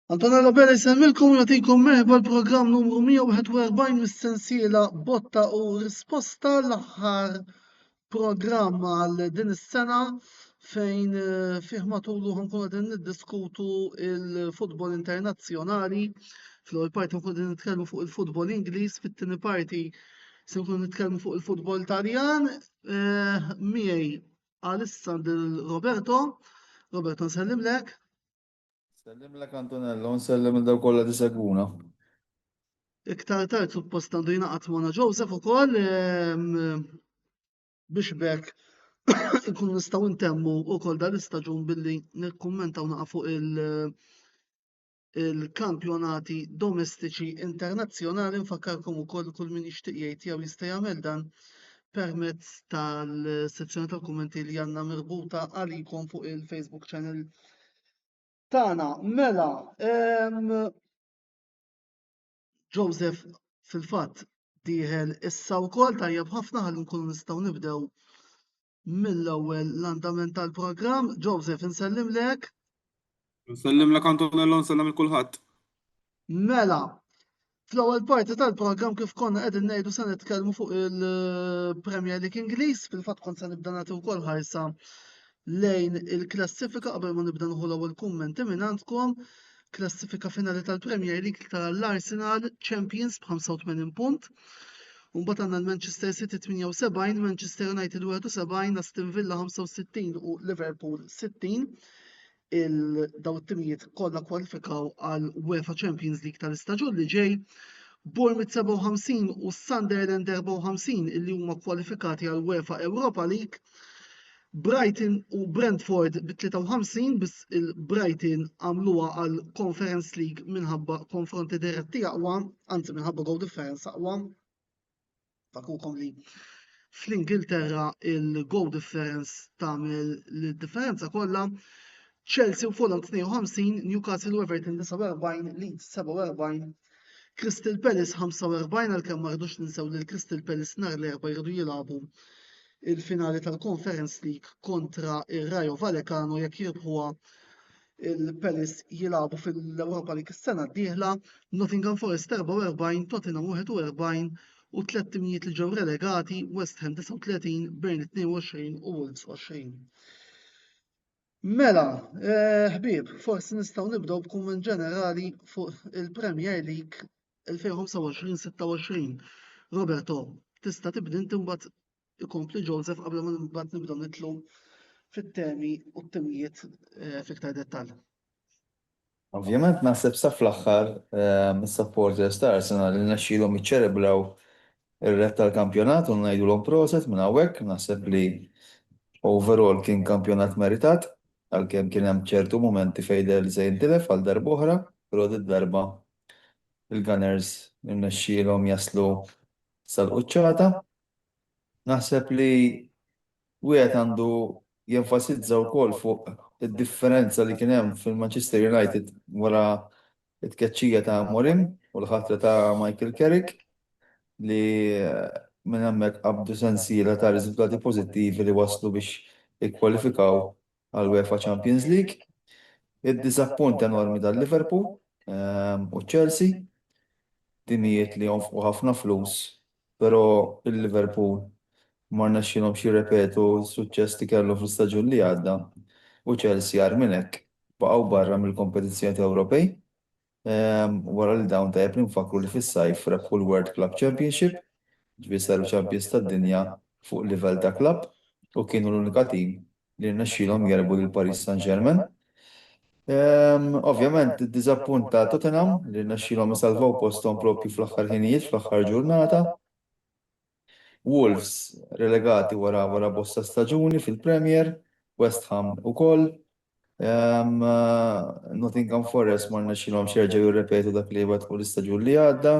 Antonella Bella jisemmilkom u jagħtikom merħba l-programm numru 141 mis-sensiela Botta u Risposta l-aħħar programm għal din is-sena fejn fih matulu ħankun qegħdin niddiskutu il-futbol internazzjonali. Fl-ewwel parti nkun qegħdin nitkellmu fuq il-futbol Ingliż, fit-tieni parti se nkunu nitkellmu fuq il-futbol Taljan. Miegħi għalissa Roberto. Roberto nsellimlek. Sellim lek Antonello, nsellim il-daw kolla tisegwuna. Iktar tard suppost għandu jingħaqad magħna Joseph ukoll biex bekk nkunu nistgħu ntemmu wkoll dan l-istaġun billi nikkummentaw naqa' fuq il-kampjonati domestiċi internazzjonali. Nfakkarkom ukoll kull min jixtieq jgħid jew jista' jagħmel dan permezz tal-sezzjoni tal-kummenti li għandna mirbuta għalikom fuq il-Facebook channel tagħna. Mela, Joseph fil-fatt dieħel issa wkoll tajjeb ħafna ħalli nkunu nistgħu nibdew mill-ewwel l-andament tal-programm. Joseph insellimlek. Nsellimlek Antonello, nsellim il-kulħadd. Mela, fl-ewwel parti tal-programm kif konna qegħdin ngħidu se nitkellmu fuq il-Premier League Ingliż, fil-fatt kont se nibda nagħti wkoll ħarsa lejn il-klassifika qabel ma nibda nieħu l-ewwel kummenti minn għandkom. Klassifika finali tal-Premier League tal-Arsenal Champions b'85 punt. Mbagħad għandna l-Manchester City 78, Manchester United 71, Aston Villa 65 u Liverpool 60. Daw it-timijiet kollha kwalifikaw għal UEFA Champions League tal-istaġun li ġej. Bournemouth 57 u Sunderland 54 illi huma kwalifikati għal UEFA Europa League. Brighton u Brentford b'53 biss il-Brighton għamluha għal Conference League minħabba konfronti diretti aqwa, anzi minħabba goal difference aqwa. Fakukom li fl-Ingilterra il-goal difference tagħmel l-differenza kollha. Chelsea u Fulham 52, Newcastle u Everton 49, Leeds 47, Crystal Palace 45 għalkemm ma rridux ninsew li l-Crystal Palace nhar l-erba' jridu jilagħbu il-finali tal-Conference League kontra ir-Rayo Vallecano jekk jirbħuha il-Palace jilagħbu fil-Europa League is-sena d-dieħla. Nottingham Forest 44, Tottenham 41 u 3 timijiet li ġew relegati, West Ham 39, Burnley 22 u Wolves 20. Mela, ħbieb, forsi nistgħu nibdew b'kumment ġenerali fuq il-Premier League 2025-26. Roberto, tista' tibda inti mbagħad ikompli Joseph qabel ma mbagħad nibdew nitlu fit-temi u t-temijiet fiktar dettall. Ovvjament naħseb sa fl-aħħar mis-supporters ta' Arsenal li nexxielhom jiċċelebraw ir-ret tal-kampjonat u ngħidulhom proset minn hawnhekk. Naħseb li overall kien kampjonat meritat għalkemm kien hemm ċertu mumenti fejn se jintilef għal darba oħra, però darba il-Gunners irnexxielhom jaslu sal-quċċata. Naħseb li wieħed għandu jenfasizza wkoll fuq id-differenza li kien hemm fil-Manchester United wara t-tkeċċija ta' Morim u l-ħatra ta' Michael Carrick li minn hemmhekk qabdu sensiela ta' riżultati pożittivi li waslu biex ikkwalifikaw għal UEFA Champions League. Id-diżappunt enormi tal-Liverpool u Chelsea, timijiet li jonfqu ħafna flus, però il-Liverpool ma rnexxilhomx jirrepetu s-suċċess li kellu fl-istaġun li għadda u Chelsea għar minn hekk baqgħu barra mill-kompetizzjoni Ewropej. Wara li dawn tajjeb nfakru li fis-sajf rebħu l-World Club Championship, ġifieri saru champions tad-dinja fuq livell ta' klabb u kienu l-unika tim li rnexxilhom jerbu lil Paris Saint-Germain. Ovvjament id-diżappunt ta' Tottenham li rnexxilhom isalvaw posthom proprju fl-aħħar ħinijiet fl-aħħar ġurnata. Wolves relegati wara bosta staġuni fil-Premier, West Ham ukoll. Nottingham Forest ma rnexxilhom jerġgħu jirrepetu dak li wetqu l-istaġun li għadda.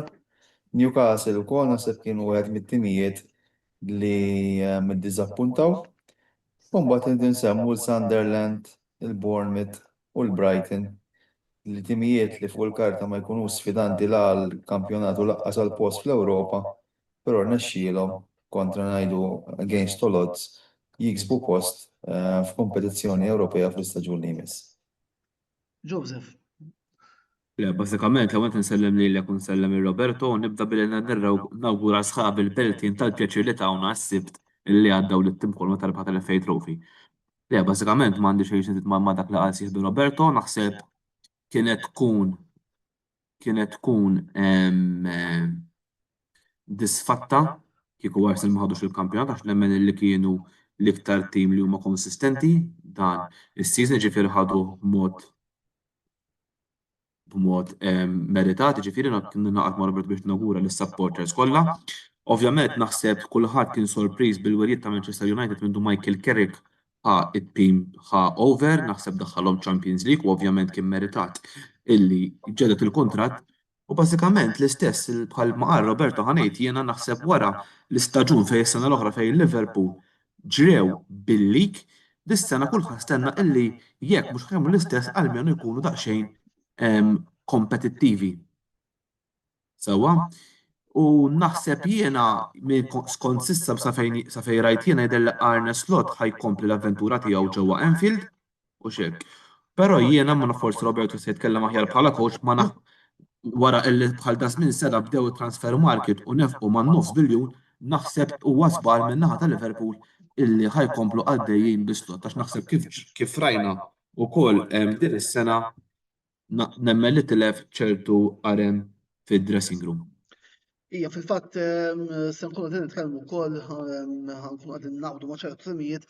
Newcastle ukoll naħseb kienu wieħed mit-timijiet li ddiżappuntaw. U mbagħad insemmu l-Sunderland, il-Bournemouth u l-Brighton li timijiet li fuq il-karta ma jkunux sfidanti la l-kampjonatu laqqas għal post fl-Ewropa, però rnexxielhom kontra ngħidu against all odds jiksbu post f'kompetizzjoni Ewropea fl-istaġun li jmiss. Joseph. Le, bażikament l-ewwel nsellem lilek u nsellem il-Roberto u nibda billi nawgura sħab il-beltin tal-pjaċir li tawna s-sibt illi għaddaw l-tim kol ma tarbaħ tal-FA Trophy. Le, bażikament m'għandi xejn nżid ma' dak li qal sieħbi Roberto, naħseb kienet tkun kienet tkun disfatta kieku Arsenal ma ħadux il-kampjonat għax nemmen li kienu l-iktar tim li huma konsistenti dan is-season ġifieri ħadu b'mod meritat, ġifieri kien naqgħod ma' Robert biex nagura lis-supporters kollha. Ovvjament naħseb kulħadd kien sorpriż bil-werjiet ta' Manchester United minn Michael Carrick ħa it-tim ħa over, naħseb daħħalhom Champions League u ovvjament kien meritat illi ġedet il-kuntratt. U bażikament l-istess bħal ma qal Roberto ħanejt jiena naħseb wara l-istaġun fejn is-sena l-oħra fejn Liverpool ġrew bil-lig, dis-sena kulħadd stenna illi jekk mhux ħajmu l-istess almenu jkunu daqsxejn kompetittivi. Sewwa? U naħseb jiena skont sissa sa fejn rajt jiena jidher li Arne Slot ħajkompli l-avventura tiegħu ġewwa Anfield u xek. Però jiena ma forsi Roberto se jitkellem aħjar bħala coach ma wara illi bħal da żmien sena bdew it-transfer market u nefqu ma' nofs biljun naħseb huwa żbar minn naħa ta' Liverpool illi ħajkomplu għaddejjin bi-Slot għax naħseb kif rajna wkoll din is-sena nemmen li tilef ċertu qarem fid-dressing room. Ija, fil-fatt, se nkunu qegħdin nitkellmu wkoll ħankunu qegħdin naqbdu ma' ċertu timijiet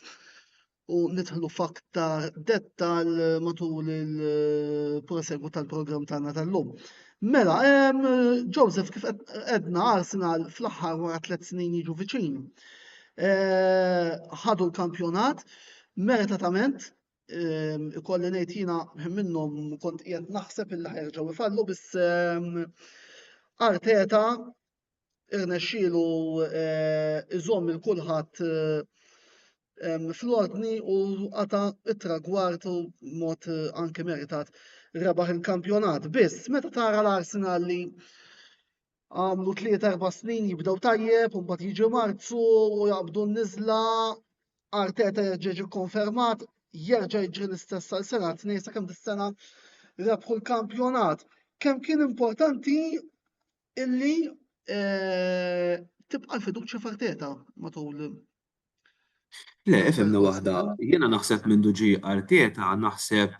u nidħlu f'aktar dettal matul il-prosegu tal-programm tagħna tal-lum. Mela, Joseph, kif edna Arsenal fl-aħħar wara 3 snin jiġu viċin. Ħadu l-kampjonat meritatament, ikolli ngħid jiena minnhom kont qiegħed naħseb illi ħerġgħu ifallu biss Arteta irnexxielu iżomm il-kulħadd fl-ordni u għata it-tragward u mod anke meritat rebaħ il-kampjonat. Biss, meta tara l-Arsenal li għamlu 3-4 snin jibdew tajjeb u mbagħad jiġi Marzu u jaqbdu n-niżla Arteta jerġa' konfermat jerġa' jiġri l-istess għal sena tnejn sakemm dis-sena rebħu l-kampjonat. Kemm kien importanti illi tibqa' l-fiduċja f'Arteta matul. Le, ifhimna waħda, jiena naħseb minn ġie Arteta naħseb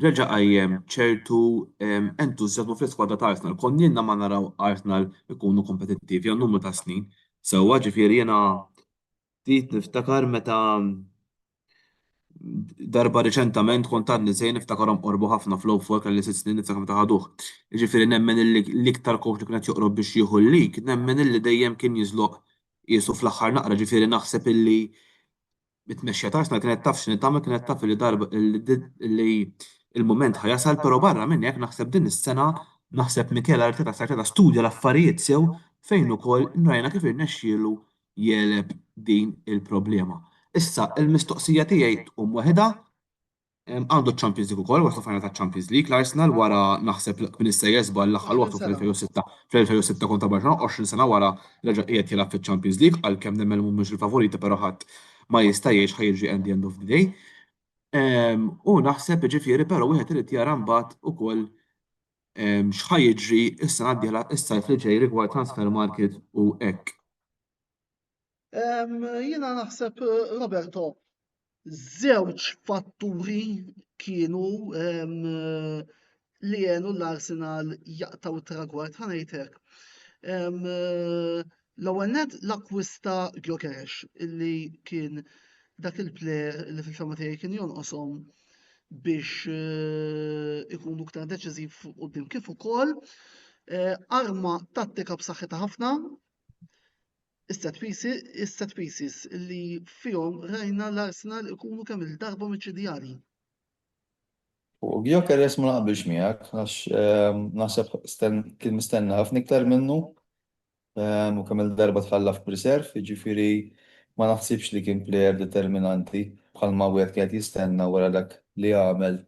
reġa' qajjem ċertu entużjażmu fl-iskwadra ta' Arsenal. Konnielna ma naraw Arsenal ikunu kompetittivi għal numru ta' snin. Sewwa ġifieri jiena ftit niftakar meta darba riċentament kont għadni sejn niftakarhom qorbu ħafna flow fuq kelli 6 snin niftakar meta ħaduh. Jiġifieri nemmen l-iktar coach li kien qed joqrob biex jieħu l-lig, nemmen illi dejjem kien jiżloq qisu fl-aħħar naqra ġifieri naħseb illi bit-tmexxija ta' Arsenal kienet taf x'inhi tagħmel kienet taf li darba li il-mument ħajasal, però barra minn hekk naħseb din is-sena naħseb Mikel Arteta studja l-affarijiet sew fejn ukoll rajna kif irnexxielu jeleb din il-problema. Issa, il-mistoqsija tiegħi tqum waħedha għandu Champions League ukoll waslu final ta' Champions League l-Arsenal wara naħseb minn issa jesba l-aħħar waqtu fl-2006 kontra Barcelona 20 sena wara reġa' qiegħed jilgħab fiċ-Champions League għalkemm nemmel mhumiex il-favoriti però ħadd ma jista' jgħix ħajġi at the end of the day. U naħseb ġifieri però wieħed irid jara mbagħad ukoll x'ħajjiġri issa ngħaddiha issa li ġej rigward transfer market u hekk. Jiena naħseb Roberto, żewġ fatturi kienu li għenu l-Arsenal jaqtaw tragward ħanejtek. L-ewwel net l-akkwista Gyökeres illi kien dak il-plejer li fil-fema tiegħi kien jonqoshom biex ikunu aktar deċiżiv quddiem kif ukoll arma tattika b'saħħitha ħafna is-set pieces illi fihom rajna l-Arsenal ikunu kemm il-darba miċċidjali. U Gyökeres ma naqbilx miegħek għax naħseb kien mistenna ħafna iktar minnu u kemm il-darba tħallaf b'riserv, jiġifieri ma naħsibx li kien plejer determinanti bħalma wieħed kien jistenna wara dak li għamel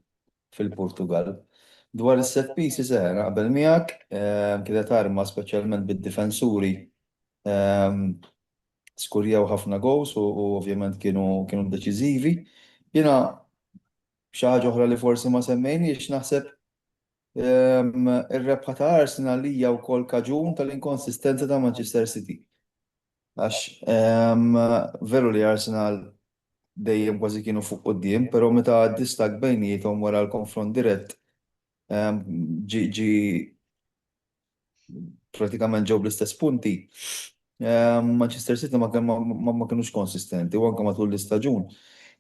fil-Portugal. Dwar is-set pieces naqbel miegħek kienet arma speċjalment bid-difensuri skurjaw ħafna gows u ovvjament kienu deċiżivi. Jiena xi ħaġa oħra li forsi ma semmejniex naħseb Ir-rebħa ta' Arsenal hija wkoll kaġun tal-inkonsistenza ta' Manchester City. Għax veru li Arsenal dejjem kważi kienu fuq quddiem, però meta distak bejniethom wara l-konfront dirett ġi pratikament ġew bl-istess punti. Manchester City ma kienux konsistenti, u anke matul l-istaġun.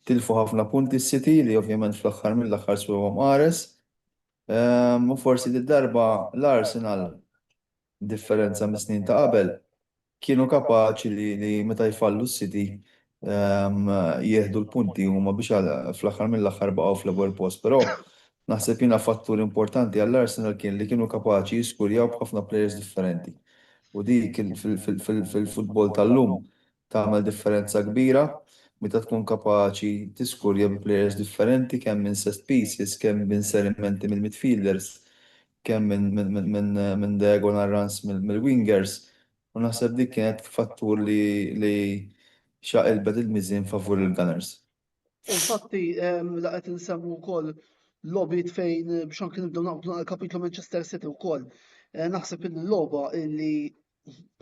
Tilfu ħafna punti s-City li ovvjament fl-aħħar mill-aħħar swewhom qares. U forsi darba l-Arsenal, differenza mis-snin ta' qabel, kienu kapaċi li meta jfallu s-City jieħdu l-punti huma biex fl-aħħar mill-aħħar baqgħu fl-ewwel post, però naħseb jiena fattur importanti għall-Arsenal kien li kienu kapaċi jiskurjaw b'ħafna players differenti. U dik fil-futbol tal-lum tagħmel differenza kbira meta tkun kapaċi tiskurja bi players differenti kemm minn set pieces, kemm minn inserimenti mill-midfielders, kemm minn diagonal runs mill-wingers. U naħseb dik kienet fattur li xaqilbet il-miżin favur il-Gunners. Infatti, laqet insemmu wkoll lobbiet fejn biex anke nibdew naqbdu għal kapitlu Manchester City wkoll. Naħseb il-logħba illi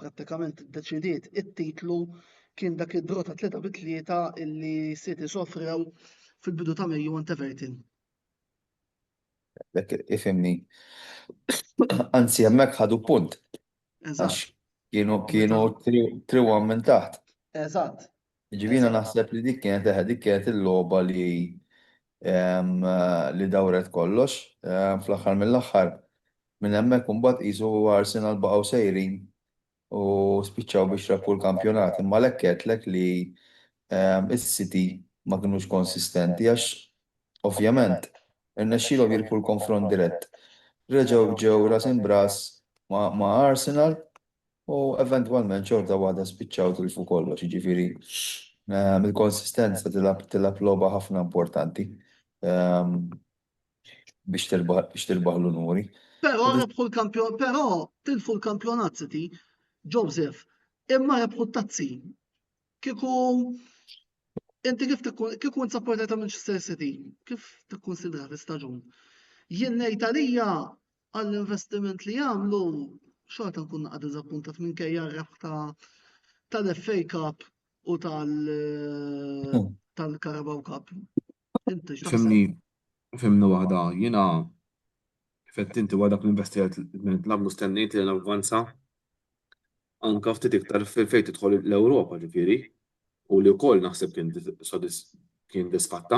prattikament iddeċidiet it-titlu kien dak id-draw ta' 3-3 illi City sofrew fil-bidu ta' Mejju ant Everton. Dak ifhimni. Anzi hemmhekk ħadu punt. Għax kienu 3-1 minn taħt. Eżatt. Ġivina naħseb li dik kienet il-logħba li dawret kollox, fl-aħħar mill-aħħar. Minn hemmhekk imbagħad qisu Arsenal baqgħu sejrin u spiċċaw biex rabħu l-kampjonat. Imma lekk qedlek li is-City ma kinux konsistenti għax ovvjament irnexxielhom jirbħu l-konfront dirett. Reġgħu ġew ras imbras ma' Arsenal u eventwalment xorta waħda spiċċaw tilfu kollox, jiġifieri il-konsistenza tilab logħba ħafna importanti biex tirbaħ l-unuri. Però tilfu l-kampjonat City, Joseph, imma rebħu t-tazzi. Kieku inti kieku supporter ta' Manchester City, kif tikkunsidra l-istaġun? Jien ngħid għalija għall-investiment li jagħmlu xorta nkun naqgħod diżappuntat minkejja r-rebħ tal-FA Cup u tal-Carabao Cup. Inti Fimni waħda, jiena kifett inti waħda l-investijat nagħmlu stennejt li navvanza anke ftit iktar fejn tidħol l-Ewropa ġifieri u li wkoll naħseb kien disfatta.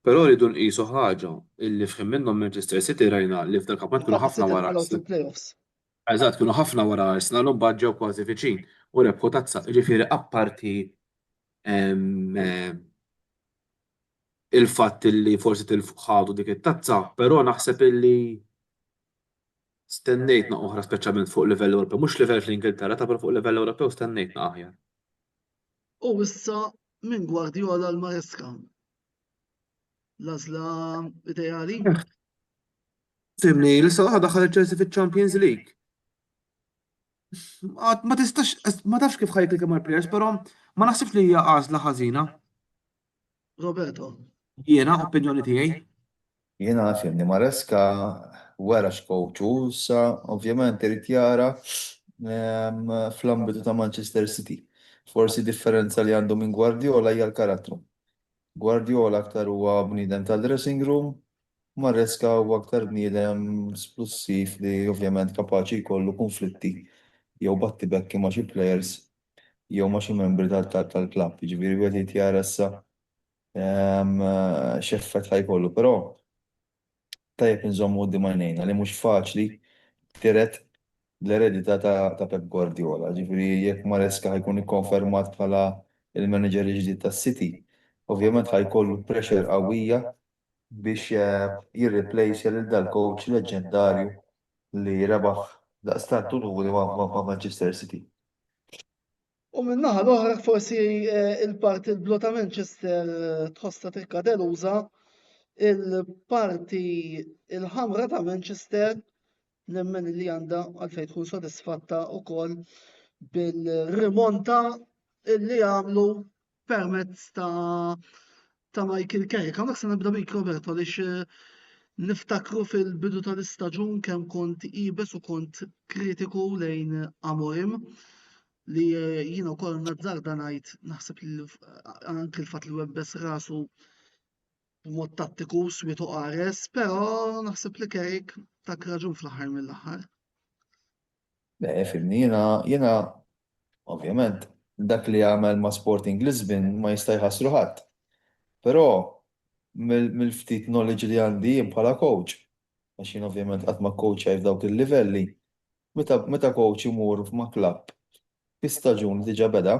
Però rridu nqisu ħaġa illi f'ħin minnhom Manchester City rajna li f'dal kampjonat kienu ħafna wara Eżatt, kienu ħafna wara Arsenal u mbagħad ġew kważi viċin u rebħu tazza, ġifieri apparti il-fatt illi forsi ħadu dik it-tazza, però naħseb illi stennejtna oħra speċjalment fuq livell Ewropew, mhux livell fl-Ingilterra, ta' fuq livell Ewropew stennejtna aħjar. U issa minn Guardiola l-Maresca. L-għażla ideali? Fimni, l-issa daħal Chelsea fiċ-Champions League. Ma tistax, ma tafx kif ħajklik mal players, però ma naħsibx li hija għażla ħażina. Roberto. Jiena opinjoni tiegħi. Jiena fimni Maresca wara x'coachu sa ovvjament irid jara fl-ambitu ta' Manchester City. Forsi differenza li għandu minn Guardiola hija l-karattru. Guardiola aktar huwa bniedem tal-dressing room, Maresca huwa aktar bniedem splussiv li ovvjament kapaċi jkollu konflitti jew batti bekki ma' xi players jew ma' xi membri tal-klabb. Jiġifieri wieħed jitjara issa x'effett ħajkollu, però tajjeb inżommu quddiem għajnejna li mhux faċli tiret l-eredità ta' Pep Guardiola. Ġifieri jekk Maresca ħajkun ikkonfermat bħala il-manager ġdid tas-City, ovvjament ħajkollu pressure qawwija biex jirreplacja lil dal-coach leġendarju li rebaħ daqstant tunuri ma' Manchester City. U min-naħa l-oħra forsi il-parti l-blu ta' Manchester tħossa tikka deluża, il-parti il-ħamra ta' Manchester nemmen li għandha għalfejn tkun sodisfatta wkoll bil-rimonta li għamlu permezz ta' Michael Carrick. Għamak se nibda bik Roberto għaliex Niftakru fil-bidu tal-istaġun kemm kont ibes u kont kritiku lejn Amorim li jiena wkoll nazzarda ngħid naħseb li anke l-fatt li webbes rasu b'mod tattiku swietu qares, però naħseb li Carrick tak raġun fl-aħħar mill-aħħar. Fimni, jena, ovvjament, dak li għamel ma' Sporting Lisbon ma jista' jħassru ħadd. Però mill-ftit knowledge li għandi jien bħala coach, għax jien ovvjament qatt ma coachaj f'dawk il-livelli, meta coach imur ma' klabb fi staġun li diġà beda,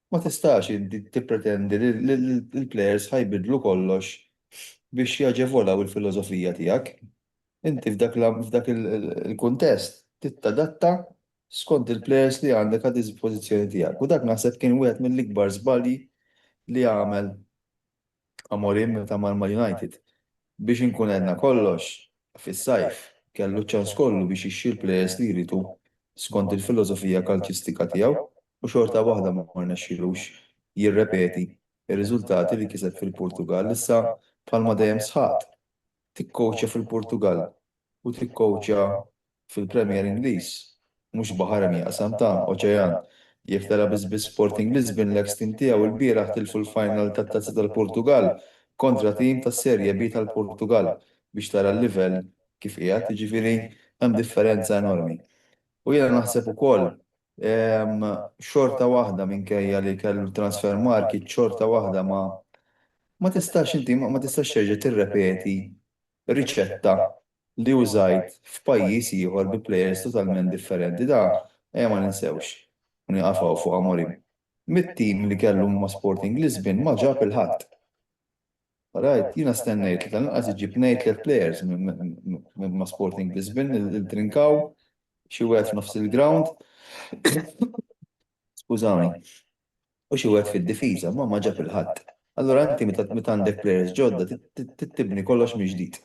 ma tistax inti tippretendi li l-players ħajbidlu kollox biex jaġevolaw il-filosofija tiegħek. Inti f'dak il-kuntest tittadatta skont il-players li għandek għad dispożizzjoni tiegħek. U dak naħseb kien wieħed mill-ikbar żbalji li għamel Amorim meta mal United. Biex inkun għedna kollox fis-sajf kellu ċans kollu biex ixxi l-players li jridu skont il-filosofija kalċistika tiegħu u xorta waħda ma rnexxielux jirrepeti ir-riżultati li kiseb fil-Portugal. Issa bħalma dejjem sħat tikkowċja fil-Portugal u tikkowċja fil-Premier Ingliż, mhux baħar jaqsam ta' oċean. Jekk tara biss Sporting Lisbon l-ex-team tiegħu il-bieraħ tilfu l-final tat-Tazza tal-Portugal kontra tim tas-Serje B tal-Portugal biex tara l-livell kif qiegħed, jiġifieri hemm differenza enormi. U jiena naħseb ukoll xorta waħda minkejja li kellu transfer market xorta waħda ma tistax inti ma tistax terġa' tirrepeti riċetta li użajt f'pajjiż ieħor bi players totalment differenti. Da ma ninsewx u nieqafgħu fuq Amorim. Mit-tim li kellu ma' Sporting Lisbon ma ġab il-ħadd. Rajt, jiena stennejt li tal-inqas iġib ngħid players ma' Sporting Lisbon il-trinkaw xi wieħed f'nofs il-ground. Skużawni. U xi wieħed fid-difiża ma ġab il-ħadd. Allura inti meta għandek players ġodda tibni kollox mill-ġdid.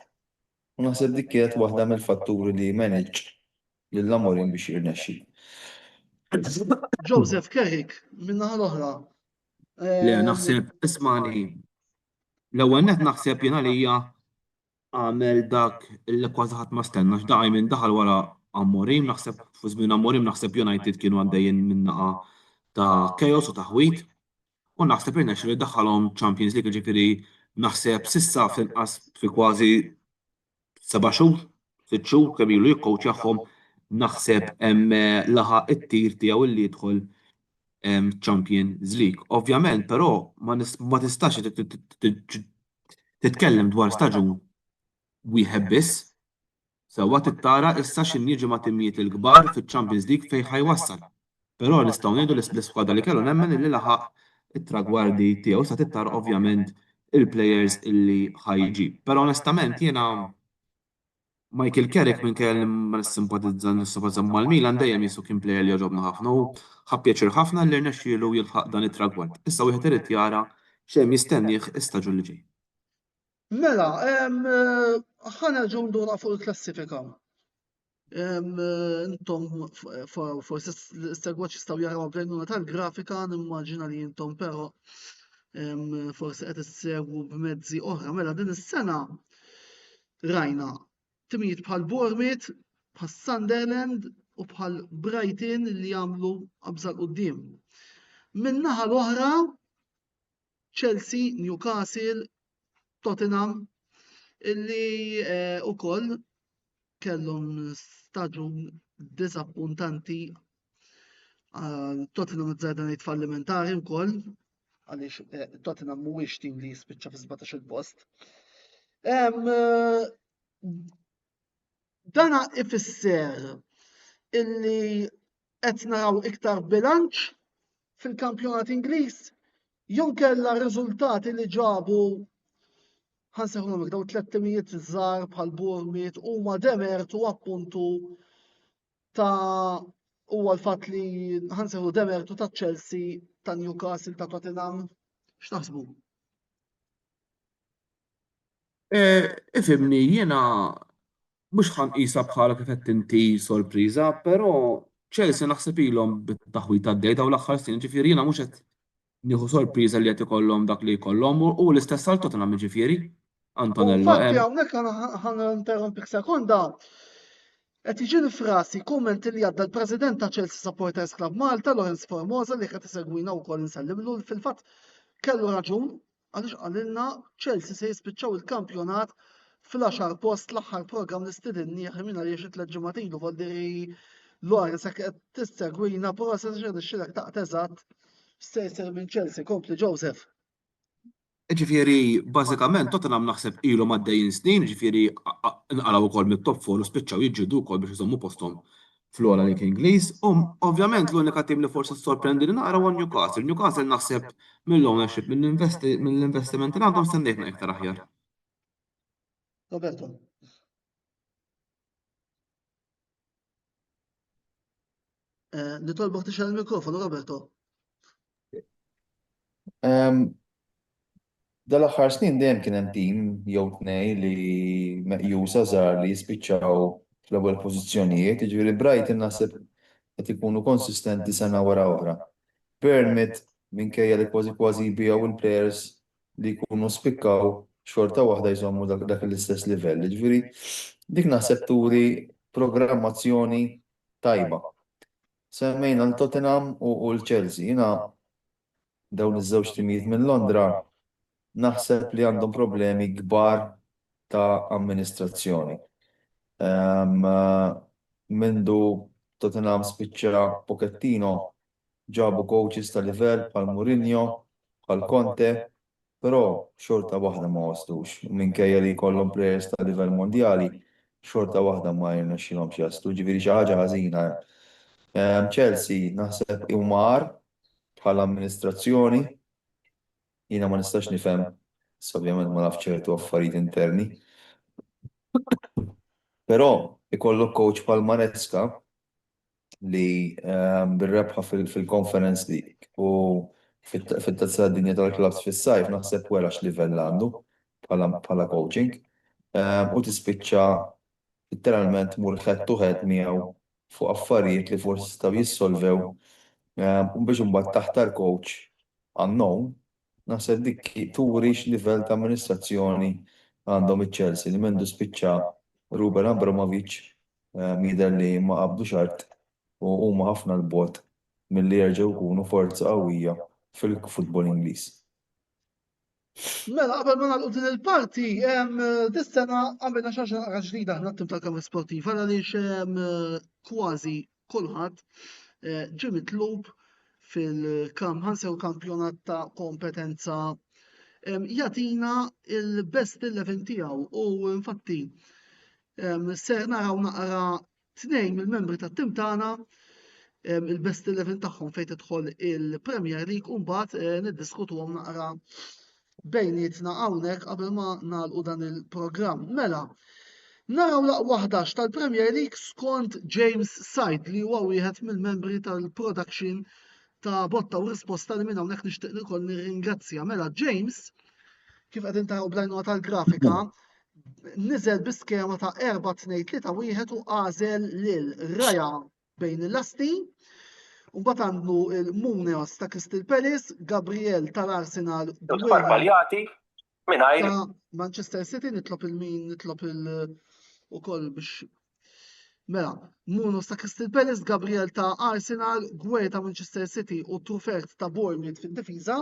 U naħseb dik kienet waħda mill-fatturi li manage lill-Amorim biex jirnexxi. Joseph Carrick min-naħa l-oħra. Le, naħseb, ismani, l-ewwel net naħseb jiena li hija għamel dak li kważi ħadd ma stenna x'daqajmin daħal wara Amorim, naħseb fuż minn Amorim naħseb United kienu għaddejjin min-naqa ta' chaos u taħwit. U naħseb irnexxu li daħħalhom Champions League, ġifieri naħseb sissa f'inqas fi kważi 7 xhur, 6 xhur kemm ilu jikkowċjahom naħseb hemm laħaq it-tir tiegħu li jidħol Champions League. Ovvjament, però ma tistax titkellem dwar staġun wieħed biss. Sewwa tittara issa x'injiġu ma' timijiet il-kbar fiċ-Champions League fejn ħajwassal. Però nistgħu ngħidu l-iskwada li kellu nemmen li laħaq it-tragwardi tiegħu sa tittara ovvjament il-players illi ħajġib. Però onestament jiena Michael Carrick minn kelli ma nissimpatizza mal-Milan dejjem jisu kien plejer li jogħġobna ħafna u ħappjaċir ħafna li rnexxielu jilħaq dan it-tragward. Issa wieħed irid jara x'hemm jistennih istaġun li ġej. Mela, ħanerġgħu ndura fuq il-klassifika. Intom forsi s-segwaċ jistgħu jaraw b'għajnuna tal-grafika, nimmaġina li intom però forsi qed issegwu b'mezzi oħra. Mela din is-sena rajna timijiet bħal Bournemouth, bħal Sunderland u bħal Brighton li jagħmlu qabża quddiem. Min-naħa l-oħra Chelsea, Newcastle, Tottenham illi ukoll kellhom staġun diżappuntanti. Tottenham iż-żgħira ngħid fallimentari wkoll għaliex Tottenham mhuwiex tim li jispiċċa fi 17-il post. Dana ifisser illi qed naraw iktar bilanċ fil-kampjonat Ingliż jew kellha riżultati li ġabu ħansejħulhom daw 3 timijiet żgħar bħal Bournemouth huma demertu appuntu ta' huwa l-fatt li ħansejħu demertu ta' Chelsea, ta' Newcastle, ta' Tottenham. X'taħsbu? Ifhimni jiena mhux ħanqisha bħala kif qed inti sorpriża, però Chelsea naħseb ilhom bit-taħwit għaddej dawn l-aħħar snin, ġifieri jiena mhux qed nieħu sorpriża li qed ikollhom dak li jkollhom u l-istess għal Tottenham ġifieri. Antonello Infatti hemm. hawnhekk ħan interrompik sekonda. Qed jiġini frasi kumment li għadda l-President ta' Chelsea Supporters Club Malta, Lorenz Formosa, li qed isegwina wkoll insellimlu fil-fatt kellu raġun għaliex qalilna Chelsea se jispiċċaw il-kampjonat fl-10 post l-aħħar programm li stidinni minn għaliex it-tliet ġimgħat ilu voldiri Lorenz qed tissegwina process x'għed taqt eżatt se jsir minn Chelsea. Kompli Joseph. Ġifieri, bażikament Tottenham naħseb ilhom għaddejjin snin, ġifieri inqalgħu wkoll mit-top 4 u spiċċaw jiġġieldu wkoll biex iżommu posthom fl-ogħla Lig Ingliż. Ovvjament l-unika tim li forsi sorprendini naqra huwa Newcastle. Newcastle naħseb mill-ownership mill-investimenti li għandhom stennejtna iktar aħjar. Roberto. Nitolbok tixel il-mikrofonu, Roberto. Dal-aħħar snin dejjem kien hemm tim jew tnej li meqjusa żgħar li jispiċċaw fl-ewwel pożizzjonijiet, jiġifieri Brighton naħseb qed ikunu konsistenti sena wara oħra. Bournemouth minkejja li kważi jbiegħu il-plejers li jkunu spikkaw xorta waħda jżommu dak l-istess livell. Jiġifieri dik naħseb turi programmazzjoni tajba. Semmejna l-Tottenham u l-Chelsea. Jiena dawn iż-żewġ timijiet minn Londra naħseb li għandhom problemi kbar ta' amministrazzjoni. Mindu Tottenham spiċċa Pochettino ġabu coaches ta' livell bħal Mourinho, bħal Conte, però xorta waħda ma waslux. Minkejja li jkollhom players ta' livell mondjali, xorta waħda ma jirnexxilhomx jaslu. Ġifieri xi ħaġa ħażina. Chelsea naħseb huma bħal amministrazzjoni. Jiena ma nistax nifhem, ovvjament ma nafx ċertu affarijiet interni. Però ikollok coach bħal Maresca li bir-rebħa fil-Conference League u fit-tazza dinja tal-klabs fis-sajf naħseb wera x'livell għandu bħala coaching. U tispiċċa literalment mur ħed tu ħed miegħu fuq affarijiet li forsi staw jissolvew u biex imbagħad taħtar coach unknown. Naħseb dik turi x'livell ta' amministrazzjoni għandhom iċ-Chelsea li mendu spiċċa Ruben Abramovich jidher li ma qabdu xart u huma ħafna l-bogħod milli jerġgħu jkunu forza qawwija fil-futbol Ingliż. Mela, qabel ma nagħlqu din il-parti, dis-sena għamilna xi ħaġa ġdida aħna t-tim tal-Kamra Sportiva għaliex kważi kulħadd ġie mitlub ħansew kampjonat ta' kompetenza jagħtina il-best 11 tiegħu u infatti ser naraw naqra tnejn mill-membri tat-tim tagħna il-best 11 tagħhom fejn tidħol il-Premier League u mbagħad niddiskutuhom naqra bejnietna hawnhekk qabel ma nagħlqu dan il-programm. Mela, naraw laqwa 11 tal-Premier League skont James Side li huwa wieħed mill-membri tal-production ta' botta u risposta li minn hawnhekk nixtieq ukoll nirringrazzja. Mela James, kif qed intaraw bl-għajnuna tal-grafika, niżel biskema ta' 4-2-3-1 u għażel lil Raja bejn il-lasti, u mbagħad għandu il-Munoz ta' Crystal Palace, Gabriel tal-Arsenal, ta' Manchester City, nitlob ukoll biex mela, Munoz ta' Crystal Palace, Gabriel ta' Arsenal, Gueye ta' Manchester City u Truffert ta' Bournemouth fid-difiża.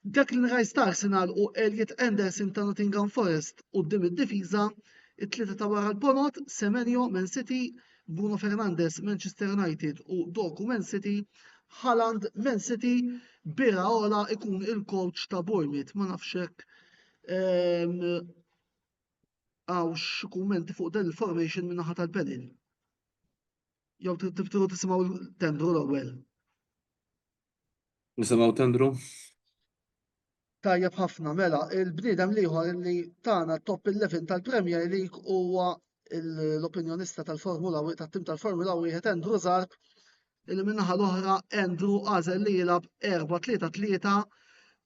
Declan Rice ta' Arsenal u Elliot Anderson ta' Nottingham Forest quddiem id-difiża, it-tlieta ta' wara l-ponot, Semenyo Man City, Bruno Fernandes Manchester United u Doku Man City, Haaland Man City, Biraola ikun il-coach ta' Bournemouth. Ma nafx hekk xi kummenti fuq dan il-formation min-naħa tal-Penil. Jew tibtru tisimgħu tendru l-ewwel. Nisimgħu tendru? Tajjeb ħafna, mela, il-bniedem liħor li tagħna top 11 tal-Premier League huwa l-opinjonista tal-Formula tat-tim tal-Formula 1 Andrew Zarb, illi min-naħa l-oħra Andrew għażel li jilgħab 4-3-3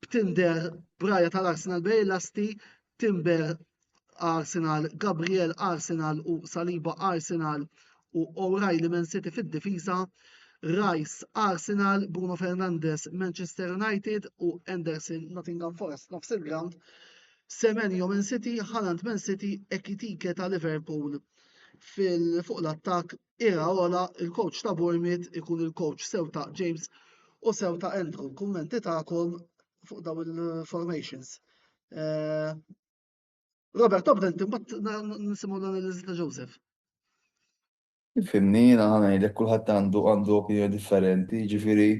b'Tinder Braja tal-Arsenal bejn lasti, Timber Arsenal, Gabriel Arsenal u Saliba Arsenal u O'Reilly Man City fid-difiża, Rice Arsenal, Bruno Fernandes Manchester United u Anderson Nottingham Forest nofs il-ground Semenyo Man City, Haaland Man City, Ekitike ta' Liverpool. Fuq l-attak Iraola, il-coach ta' Bournemouth ikun il-coach sew ta' James u sew ta' Andrew. Kummenti ta'kom fuq daw il-formations. Robert, tobda inti, mbagħad nisimgħu l-analiżi ta' Joseph. Fimni, għana jidek kullħat għandu opinjoni differenti, ġifiri,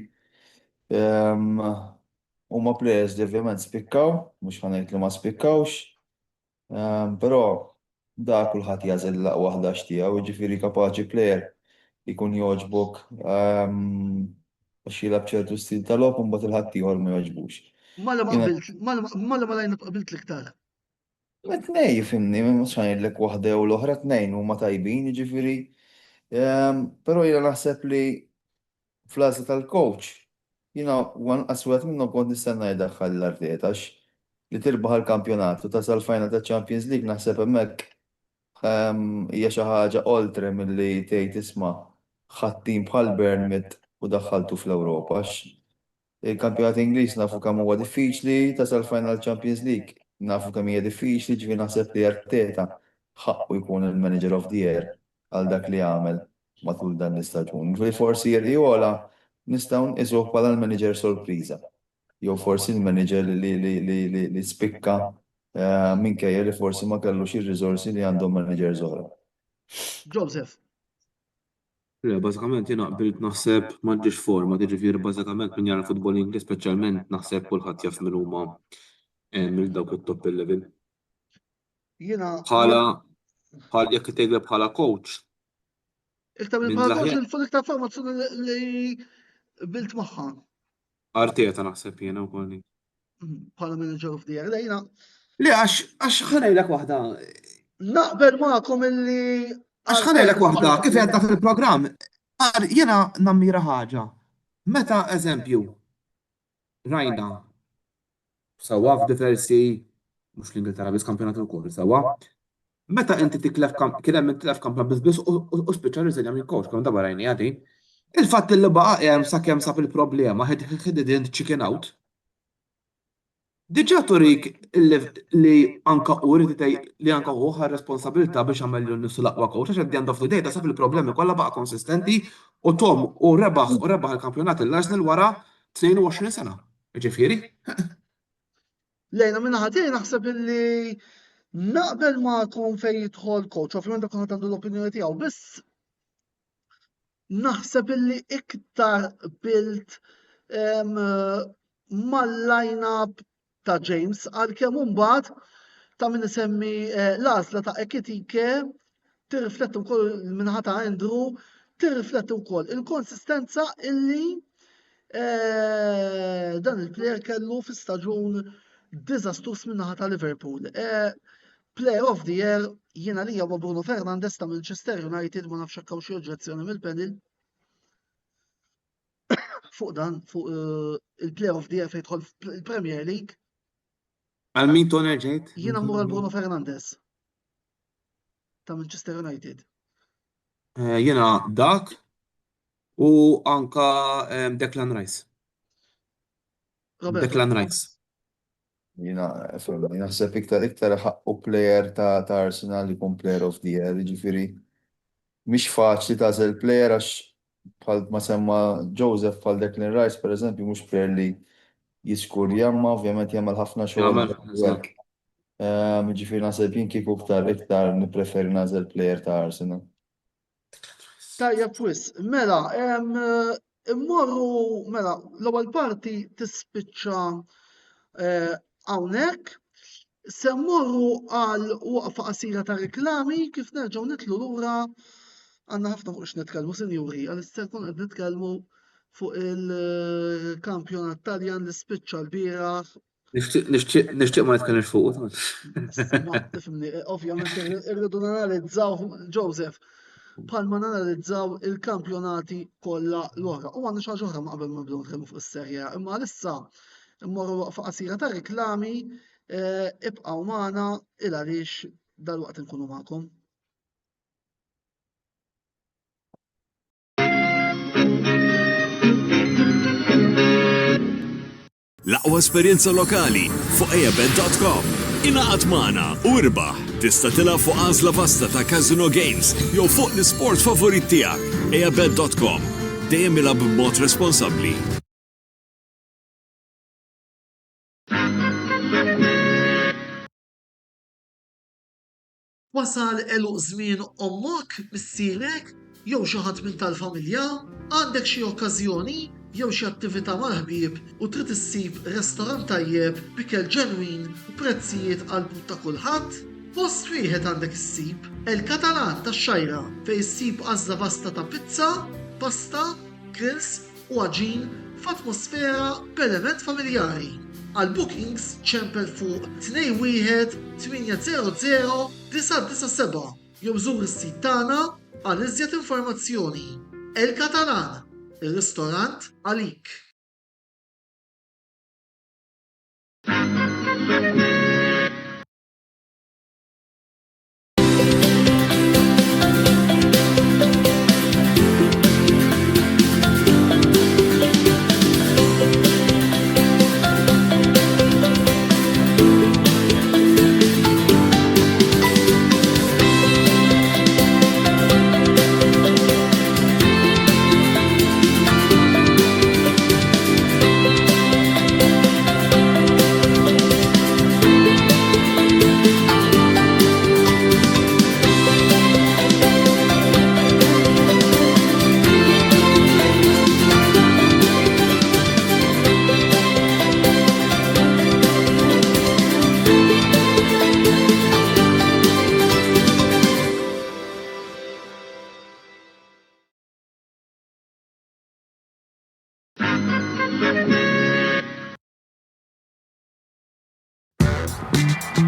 huma players li ovvjament spikkaw, mux ħanajt li ma spikkawx, pero da kullħat jażel laqwa waħda xtijaw, ġifiri kapaċi player ikun joġbok għax jilab ċertu stil tal-op, un bat il-ħatti ieħor ma joġbux. Malla ma qabilt, malla ma lajna qabilt l-iktar. Tnej, fimni, mux ħanajt waħda u l-oħra tnejn huma tajbin, ġifiri, pero jina naħseb li fl-għazla tal-coach, jina għan aswet minnu kont nistenna jidaxħal l-Artetax li tirbaħ il-kampjonat u tasal final ta' Champions League naħseb hemmhekk hija xi ħaġa oltre milli tgħid isma' ħattim bħal Bournemouth u daħħaltu fl-Ewropa. Il-kampjonat Ingliż nafu kemm huwa diffiċli tasal final Champions League. Nafu kemm hija diffiċli ġifi naħseb li Arteta ħaqqu jkun il-Manager of the Year għal dak li għamel matul dan l-istaġun. Ġifi forsi jirriola nistgħu nqisuh bħala l-manager sorpriża. Jew forsi l-manager li spikka minkejja li forsi ma kellux ir-riżorsi li għandhom managers oħra. Joseph. Bażikament jiena qbilt naħseb m'għandix forma, jiġifieri bażikament min jara l-futbol Ingliż speċjalment naħseb kulħadd jaf min huma mill dawk it-top 11. Jiena Bħal jekk tgħidlek bħala coach. Iktar minn bħala coach il-fuq iktar formazzjoni li bilt magħha. Arteta naħseb jiena wkoll. Bħala Manager of the Year. Jiena. Le għax ħanejlek waħda. Naqbel magħkom illi. Għax ħanejlek waħda, kif għedda fil-programm, jena nammira ħaġa. Meta eżempju, rajna, sawa f'diversi, mux l-Ingilterra bis kampjonat il-kol, sawa, meta inti tiklef kien hemm tiklef kampjonat bis u spiċċa riżilja minn coach, kon dabba rajni għadi, il-fatt li baqa hemm sakemm sab il-problema, ħed didn't chicken out. Diġà turik li anka u li anka u responsabilta biex għamel l-nissu laqwa coach, għax at the end of the day, ta' sab il-problemi kollha baqa konsistenti u Tom u rebaħ il-kampjonat l-Arsenal wara 22 sena. Ġifieri? Lejna minna ħati naħseb illi naqbel magħkom fejn jidħol coach, ovvjament dak għandu l-opinjoni tiegħu, biss naħseb illi iktar bilt mal-line-up ta' James, għalkemm imbagħad ta' min isemmi l-għażla ta' Ekitike tirrifletti wkoll minħa ta' Andrew, tirrifletti wkoll il-konsistenza illi dan il-plejer kellu fi staġun diżastrus minnaħa ta' Liverpool. Player of the Year jiena lija huwa Bruno Fernandes ta' Manchester United ma nafx hekk xi oġġezzjoni mill-panel. Fuq dan, fuq il-Player of the Year fejn jidħol il-Premier League. Għal min Tony ġejt? Jiena mmur għal Bruno Fernandes ta' Manchester United. Jiena dak u anka Declan Rice. Declan Rice. Jiena naħseb iktar ħaqqu player ta' Arsenal li kun Player of the Year, ġifieri mhix faċli tażel player għax bħal ma semma Joseph bħal Declan Rice pereżempju mhux player li jiskur jamma, ovvjament jagħmel ħafna xogħol. Ġifieri naħseb jien kieku iktar nippreferi nażel player ta' Arsenal. Tajjeb wis, mela, immorru mela l-ewwel parti tispiċċa hawnhekk, se mmorru għal waqfa qasira ta' reklami kif nerġgħu nitlu lura għandna ħafna fuq x'nitkellmu sinjuri, għal-issa nkun qed nitkellmu fuq il-kampjonat Taljan li spiċċa l-bieraħ. Nixtieq ma nitkellmx fuq. Tifhimni, ovvjament irridu nanalizzaw Joseph bħalma nanalizzaw il-kampjonati kollha l-oħra. U għandna xi ħaġa oħra ma qabel ma nibdew nitkellmu fuq is-serja, imma issa immorru waqfa qasira ta' reklami ibqgħu magħna il għaliex dalwaqt inkunu magħkom. L-aqwa esperjenza lokali fuq eabet.com. Inaqat magħna u irbaħ. Tista' tilgħab fuq għażla vasta ta' Casino Games jew fuq l-isport favorit tiegħek. eabet.com. Dejjem ilgħab b'mod responsabbli. Wasal eluq żmien ommok, missierek, jew xi ħadd minn tal-familja, għandek xi okkażjoni jew xi attività mal-ħbieb u trid issib restorant tajjeb bikel ġenwin u prezzijiet qalbu ta' kulħadd? Post wieħed għandek issib El-Katalan tax-Xajra fejn issib għażla vasta ta' pizza, pasta, grills u għaġin f'atmosfera b'element familjari. Għal bookings ċempel fuq 21 800 997 jew żur is-sit tagħna għal iżjed informazzjoni. El-Katalan, ir-ristorant għalik.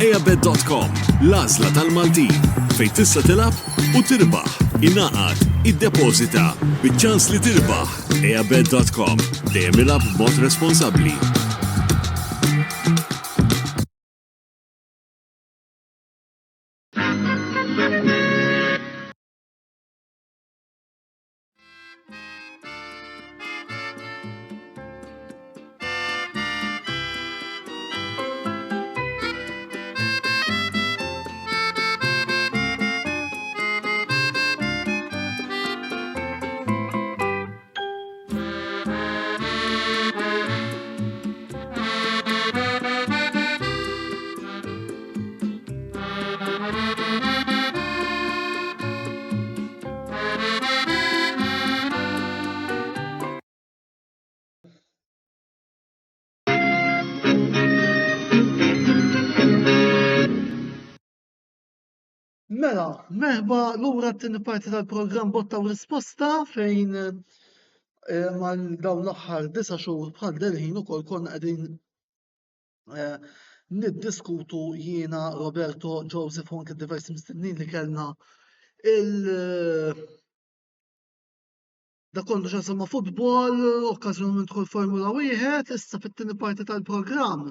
eabet.com, l-għażla tal-Maltin, fejn tista' tilab u tirbaħ, ingħaqad, iddepożita, biċ-ċans li tirbaħ. eabet.com, dejjem ilgħab b'mod responsabbli. Mela, merħba lura t-tieni parti tal-programm Botta u Risposta fejn mal dawn l-aħħar 9 xhur bħal delħin ukoll konna qegħdin niddiskutu jiena, Roberto, Joseph u anke diversi mistennin li kellna da kollu x'insemma futbol, okkażjoni minn dħul Formula Wieħed, issa fit-tieni parti tal-programm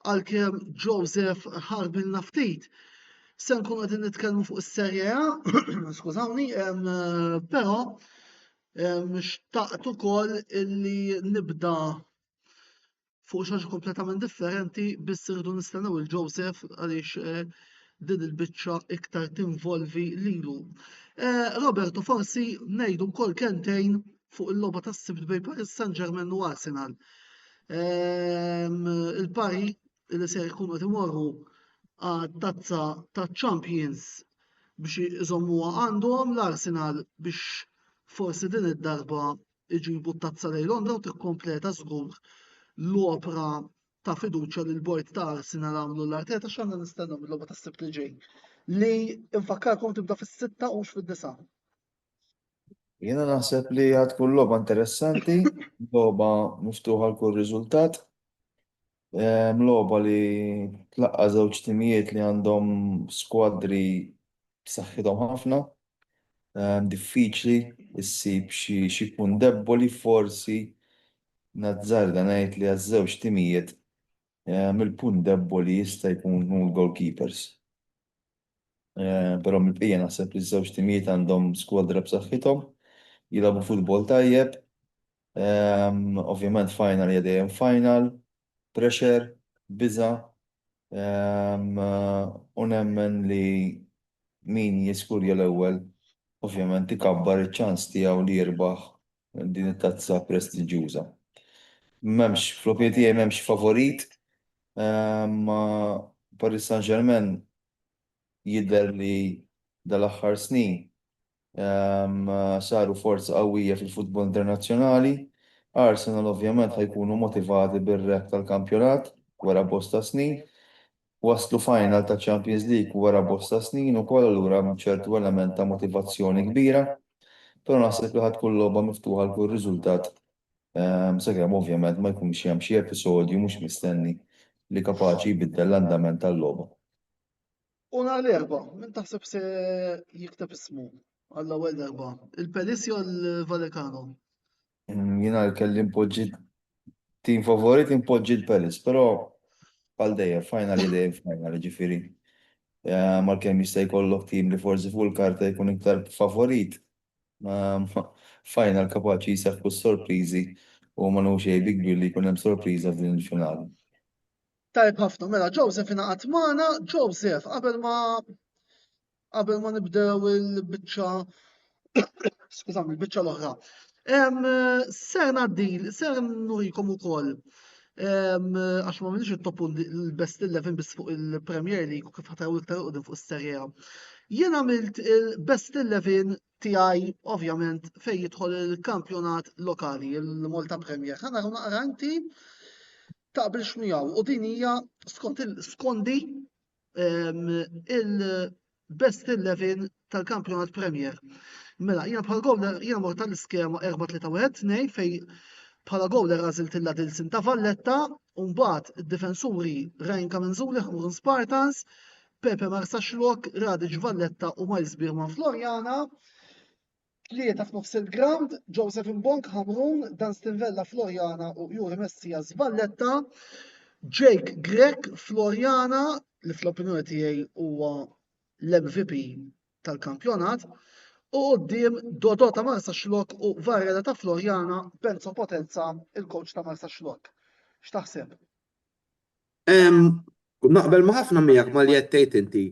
għalkemm Joseph ħarbilna ftit. Se nkunu qegħdin nitkellmu fuq is-Serje A, skużawni, però xtaqt ukoll illi nibda fuq xi ħaġa kompletament differenti biss irridu nistennew il-Joseph għaliex din il-biċċa iktar tinvolvi lilu. Roberto, forsi ngħidu wkoll kentejn fuq il-logħba tas-sibt bejn Paris Saint-Germain u Arsenal. Il-pari li se jkunu qed imorru għat-tazza taċ-Champions biex iżommuha għandhom l-Arsenal biex forsi din id-darba iġibu t-tazza lejn Londra u tikkompleta żgur l-opra ta' fiduċja li l-bord ta' Arsenal għamlu l-Arteta x'għandna nistennew mill-logħba tas-sibt li ġej. Li infakkarkom tibda fis-6 u mhux fid-9. Jiena naħseb li tkun logħba interessanti, logħba miftuħa l-kull riżultat. Logħba li tlaqqa żewġ timijiet li għandhom skwadri b'saħħithom ħafna. Diffiċli issib xi jkun debboli forsi nazzarda ngħid li għaż-żewġ timijiet mill-punt debboli jista' jkunu l-goalkeepers. Però mill-bqija naħseb li ż-żewġ timijiet għandhom skwadra b'saħħithom, jilagħbu futbol tajjeb. Ovvjament final hija dejjem final. pressure, biża, u nemmen li min jiskurja l-ewwel ovvjament ikabbar iċ-ċans tiegħu li jirbaħ din it-tazza prestiġjuża. Fl-opinjoni tiegħi m'hemmx favorit, ma Paris Saint-Germain jidher li dal-aħħar snin saru forza qawwija fil-futbol internazzjonali. Arsenal ovvjament ħajkunu motivati bir-rep tal-kampjonat wara bosta snin. Waslu final ta' Champions League wara bosta snin ukoll allura hemm ċertu element ta' motivazzjoni kbira. Però naħseb li ħadd tkun logħba miftuħa l kull riżultat. Sakemm ovvjament ma jkunx hemm xi episodju mhux mistenni li kapaċi jbiddel l-andament tal-logħba. U nhar l-erba', min taħseb se jikteb ismu għall-ewwel darba? Il-Palace jew il-Vallecano? Jiena kelli impoġġi tim favorit impoġġi l-Palace, però bħal dejjem finali ġifieri. Malkemm jista' jkollok tim li forsi fuq il-karta jkun iktar favorit. Final kapaċi jseħħu s-sorpriżi u ma nux xejn big deal li jkun hemm sorpriża f'din il-finali. Tajb ħafna, mela Joseph ingħaqad magħna. Joseph, qabel ma nibdew il-biċċa skużami, il-biċċa l-oħra. Ser nurikom ukoll għax ma minix it-top il-best 11 bis fuq il-Premier League u kif ħataw iktar qudiem fuq is-Serje A. Jien għamilt il-best 11 tiegħi ovvjament fejn jidħol il-kampjonat lokali, il-Malta Premier. Ħa naraw naqra inti taqbilx miegħu u din hija skondi il-best 11 tal-kampjonat Premier. Mela, jiena bħal gowler jiena mort tal-iskema 4-3-1 fejn bħala gowler għażilt il-Ladilsin ta' Valletta u mbagħad id-difensuri Ryan Kamenzuli, Ħamrun Spartans, Pepe Marsaxlok, Radic Valletta u Miles Birman Florjana. Tlieta f'nofs il-ground, Joseph Mbonk, Ħamrun, Dunstan Vella Florjana u Juri Messias Valletta, Jake Grek Florjana, li fl-opinjoni tiegħi huwa l-MVP tal-kampjonat, u qudiem Dodota Marsaxlok u Varela ta' Florjana, Benzo Potenza, il-coach ta' Marsaxlok. X'taħseb? Naqbel ma ħafna miegħek ma li qed tgħid inti.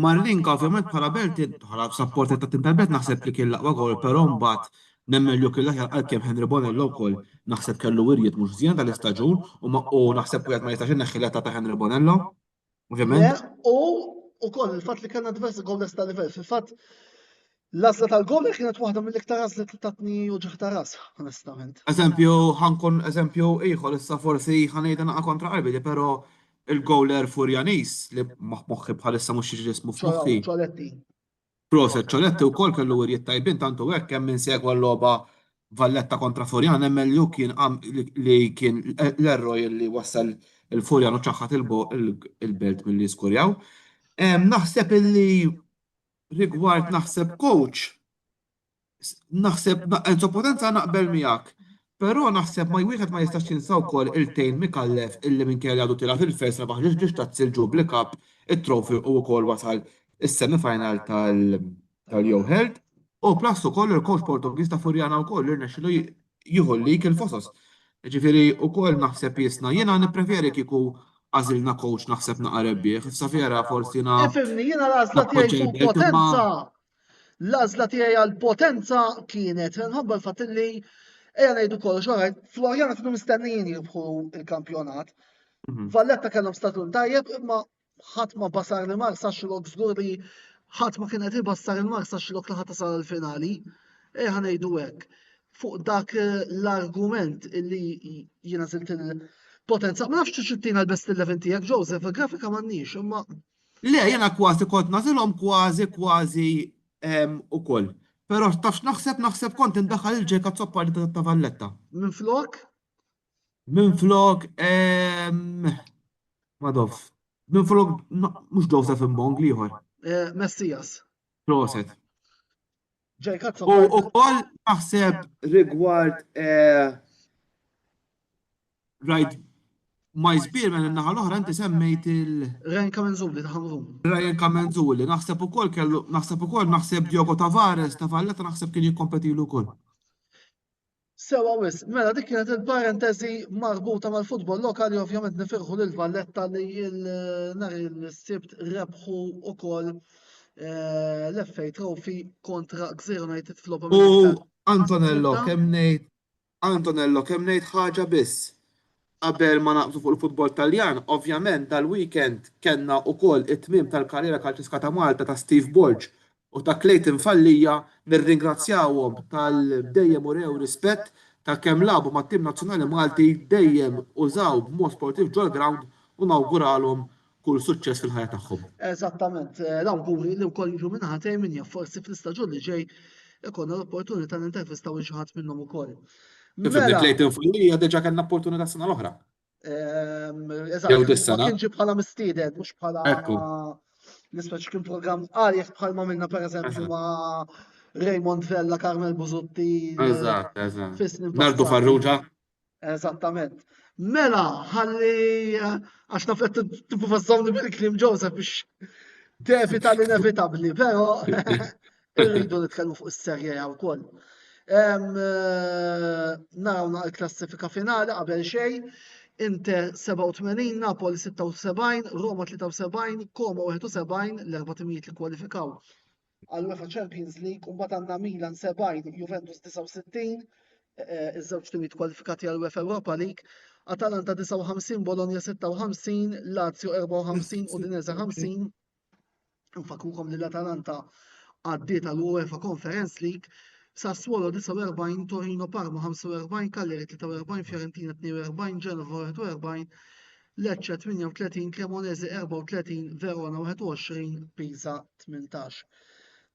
Marlinka ovvjament bħala belt bħala supporter ta' Timberbet naħseb li kien l-aqwa gol, però mbagħad nemmen li kien l-aħjar għalkemm Henry Bonello wkoll naħseb kellu wirjiet mhux żjien tal-istaġun u naħseb wieħed ma jistax inneħħilha ta' Henry Bonello. Ovvjament. U ukoll il-fatt li kellna diversi gowlers ta' livell, fil-fatt l-għażla tal-gowler kienet waħda mill-iktar għażliet li tatni u ġieħ ta' ras, onestament. Eżempju ieħor issa forsi ħanejda naqa' kontra qalbi, però il-gowler Furjanis li moħħi bħalissa mhux jiġi ismu f'moħħi. Ċoletti. Proset Ċoletti wkoll kellu wirjiet tajbin tantu hekk hemm insegwa l-logħba Valletta kontra Furjan nemmen li kien l-erroj li wassal il-Furjan u ċaħħat il-belt milli skurjaw. Naħseb illi rigward naħseb coach, naħseb Enzo Potenza naqbel miegħek, però naħseb ma wieħed ma jistax jinsaw wkoll il-Tejn Mikallef illi minkejja għadu tila fil-fest rebaħ ġiex tazzi l-Jubilee Cup it-trofi u wkoll wasal is-semifinal tal-Joe Held u plus ukoll il-coach Portugiż ta' Furjana wkoll irnexxielu jieħu lik il-fosos. Ġifieri wkoll naħseb jisna jiena nippreferi kieku għażilna coach naħseb naqareb bih, issa fiera forsi Ifhimni jiena l-għażla tiegħi fuq Potenza. L-għażla tiegħi għal Potenza kienet minħabba l-fatt li ejja ngħidu kollox, oħrajn, Florjana kienu mistennijin jirbħu il-kampjonat. Valletta kellhom statun tajjeb, imma ħadd ma basar li Marsaxlok żgur li ħadd ma kien qed ibassar il-Marsaxlok li ħadd tasal il-finali. Ejja ngħidu hekk. Fuq dak l-argument illi jiena żilt il-Potenza, ma nafx tixittina l-best 11 tiegħek, Joseph, il-grafika m'għandniex, imma. Le, jiena kważi kont nagħżilhom kważi ukoll. Però tafx naħseb kont indaħħal il-ġejka t-soppar ta' Valletta. Minn flok? Minn flok, Madov. Minn flok, mhux Joseph Mbong liħor. Messias. Proset. Ġejka U t-soppar. ukoll naħseb rigward right Miles Birman in-naħa l-oħra inti semmejt Ryan Kamenzuli ta' Ħamrun. Ryan Kamenzuli, naħseb ukoll Diogo Tavares ta' Valletta naħseb kien jikkompetilu wkoll. Sewa wis, mela dik kienet il-parentesi marbuta mal-futbol lokali, ovvjament nifirħu lil Valletta li nhar il-sibt rebħu wkoll l-FA Trophy kontra Gżir United fl-Open U Mister. Antonello, Assunta. kemm ngħid ħaġa biss. Qabel ma naqbżu fuq il-futbol Taljan, ovvjament dal-weekend kellna wkoll it-tmiem tal-karriera kalċiska ta' Malta ta' Steve Borg u ta' Clayton Fallija nirringrazzjawhom tal-dejjem urew rispett ta' kemm labu mat-tim nazzjonali Malti dejjem użaw b'mod sportiv ġol ground u nawguralhom kull suċċess fil-ħajja tagħhom. Eżattament, l-awguri li wkoll jiġu minn ħatej minn jaf forsi fl-istaġun li ġej ikonna l-opportunità nintervistaw xi ħadd minnhom ukoll. Kif ibni Mela, Clayton Fallija diġà kellna opportunità sena l-oħra. eżatt, Jew ma dis-sena. kienx bħala mistieded, mhux bħala Ekku. nispeċ kien programm għaljeħ bħalma minna pereżempju Eżatt. ma' Raymond Vella, Carmel Buzutti, Eżatt, eżatt. fis-snin Nardu passati. Farrugia. Eżattament. Mela, ħalli għax naf qed tibu fazzawni bil-Klim Joseph biex tevita l-inevitabli, però irridu nitkellmu fuq is-serje wkoll. Narawna l-klassifika finali qabel xejn. Inter 87, Napoli 76, Roma 73, Como 71, l-erba' timijiet li kwalifikaw għal-UEFA Champions League, u mbagħad għandna Milan 70, Juventus 69, iż-żewġ timijiet kwalifikati għal-UEFA Europa League, Atalanta 59, Bologna 56, Lazio 54, Udinese 50. Nfakrukom li l-Atalanta għaddiet għal-UEFA Conference League, Sassuolo 49, Torino Parma 45, Cagliari 43, Fiorentina 42, Genova 41, Lecce 38, Cremonese 34, Verona 21, Pisa 18.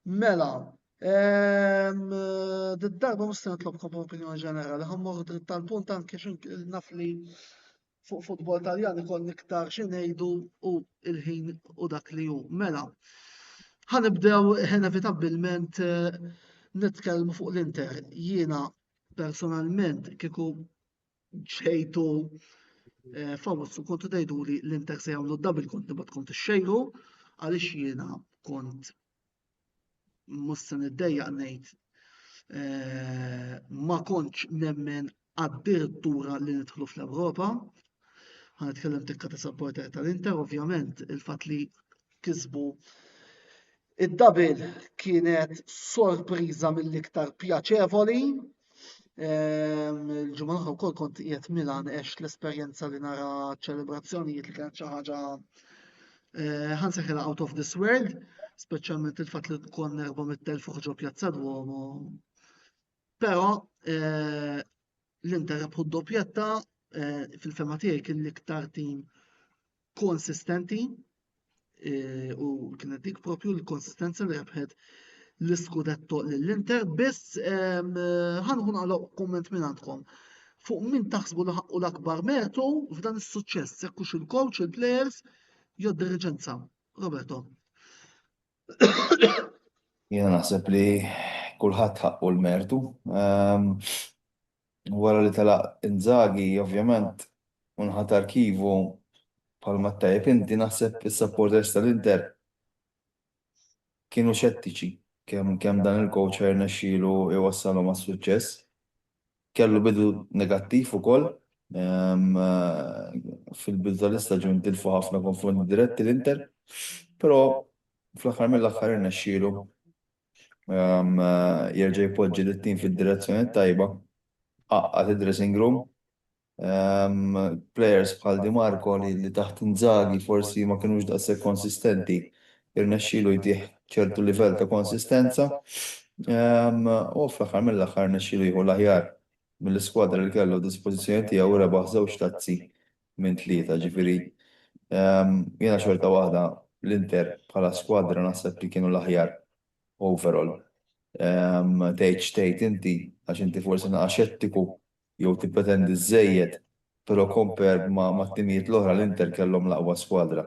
Mela, d-darba musta nitlobkom opinjoni ġenerali, ħammur dritt tal-punt anke naf li fuq futbol Taljan ikoll iktar xi ngħidu u il-ħin u dak li hu. Mela, ħanibdew inevitabilment nitkellmu fuq l-Inter. Jiena personalment kieku ġejtu famous u kontu tgħiduli l-Inter se jagħmlu double kont nibgħat kont ixxejru għaliex jiena kont mhux se niddejjaq ngħid ma kontx nemmen addirittura li nidħlu fl-Ewropa. Ħanitkellem tikka ta' supporter tal-Inter, ovvjament il-fatt li kisbu id-double kienet sorpriża mill-iktar pjaċevoli. Il-ġimgħa l-oħra wkoll kont qiegħed Milan għex l-esperjenza li nara ċelebrazzjonijiet li kienet xi ħaġa ħansejħilha out of this world, speċjalment il-fatt li tkun 400,000 fuq ġo Pjazza Duomo. Però l-Inter rebħu d-dopjetta fil-fema tiegħi kien l-iktar tim konsistenti u kienet dik propju l-konsistenza li rebħet l-iskudetto lill-Inter, biss ħankun għal komment minn għandkom fuq min taħsbu li ħaqqu l-akbar mertu f'dan is-suċċess, jekkux il-coach, il-players, jew d-diriġenza. Roberto. Jiena naħseb li kulħadd ħaqqu l-mertu. Wara li telaq Inzaghi, ovvjament, unħat arkivu bħalma tajjeb inti naħseb is-supporters tal-Inter kienu xettiċi kemm dan il-coach irnexxielu iwassalhom għas-suċċess. Kellu bidu negattiv ukoll. Fil-bidu tal-istaġun tilfu ħafna konfronti diretti l-Inter, però fl-aħħar mill-aħħar irnexxielu jerġa' jpoġġi lit-tim fid-direzzjoni tajba, għaqqat id-dressing room. Players bħal Di Marco li taħt Inzaghi forsi ma kienux daqshekk konsistenti, irnexxielu jtieħ ċertu livell ta' konsistenza. U fl-aħħar mill-aħħar irnexxielu jieħu l-aħjar mill-iskwadra li kellu dispożizzjoni tiegħu rebaħ żewġ tazzi minn tlieta, ġifieri jiena xorta waħda l-Inter bħala skwadra naħseb li kienu l-aħjar overall. Tgħid inti għax inti forsi naqa' xettiku jew tippretendi żejjed, però compare ma' t-timijiet l-oħra l-Inter kellhom l-aqwa skwadra.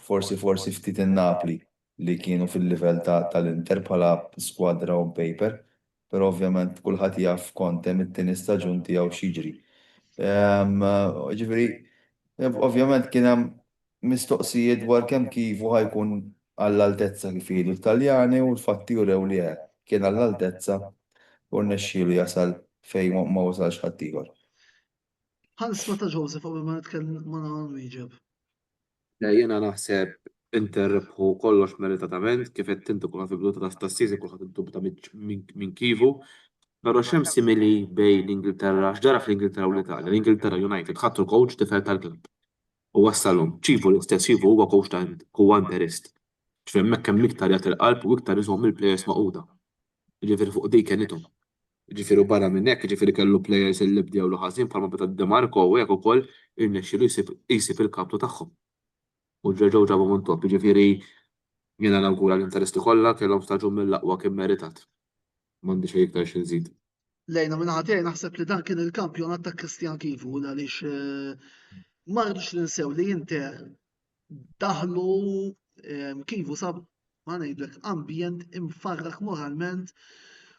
Forsi ftit in-Napoli li kienu fil-livell tal-Inter bħala skwadra on paper, però ovvjament kulħadd jaf kont hemm it-tieni staġun tiegħu x'jiġri. Ġifieri, ovvjament kien hemm mistoqsijiet dwar kemm kieku ħajkun għall-altezza kif jgħidu l-Taljani u l-fatti jurew li kien għall-altezza u rnexxielu jasal fejn ma wasalx ħadd ieħor. Ħanisma ta' Joseph qabel ma nitkellem ma nwieġeb. Jiena naħseb Inter rebħu kollox meritatament kif qed inti kulħadd fil-bidu tas-season kulħadd iddubita minn Kivu. Però x'hemm simili bejn l-Ingilterra, x'ġara fl-Ingilterra u l-Italja. L-Ingilterra United ħadtu l-coach tifel tal-klabb. U wassalhom. Ċifu l-istess Ċifu huwa coach ta' huwa interist. Ġifier hemmhekk hemm iktar jagħti l-qalb u iktar iżomm il-plejers maquda. Jiġifieri fuq dik kienietom. Jiġifieri barra minn hekk jiġifieri kellu plejers li bdewlu ħażin bħalma beta DeMarco u hekk ukoll irnexxielu jsib il-kaptu tagħhom. U ġeġgħu ġabu minn top, jiġifieri jiena nawgura l-interisti kollha kellhom staġun mill-aqwa kien meritat. M'għandix xejn iktar xi nżid. Lejna minn ħatej naħseb li dan kien il-kampjonat ta' Christian Kivu għaliex ma rridux ninsew li Inter daħlu Kivu sab ma ngħidlek ambjent imfarrak moralment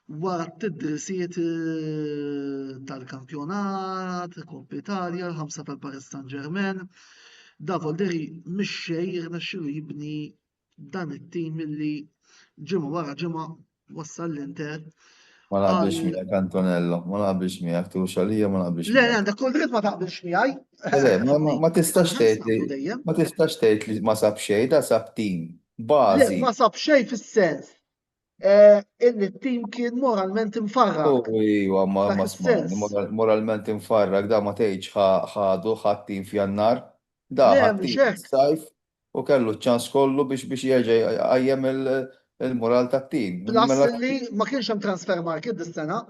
wara t-tidrisiet tal-kampjonat, Coppa Italia, l-5 tal-Paris Saint-Germain. Da Volderi mixxej jirnexxielu jibni dan it-tim illi ġimgħa wara ġimgħa wassal l-Inter. Ma naqbilx miegħek Antonello, ma naqbilx miegħek tux għalija ma naqbilx Le, miegħek. għandek kull dritt ma taqbilx miegħi. Ma tistax tgħid li ma sab xejn, da sab tim Le, bażi. ma sab xejn fis-sens. Illi t-tim kien moralment imfarrak. Iwa, ma Dak smajni, is-sens. moralment infarrak, da ma tgħidx ħadu ħadd-tim f'Jannar, da Le, ħadd-tim mhux hekk. fis-sajf u kellu ċans kollu biex jerġa' jqajjem il-moral tat-tim. Plus Mela li ma kienx hemm transfer market dis-sena.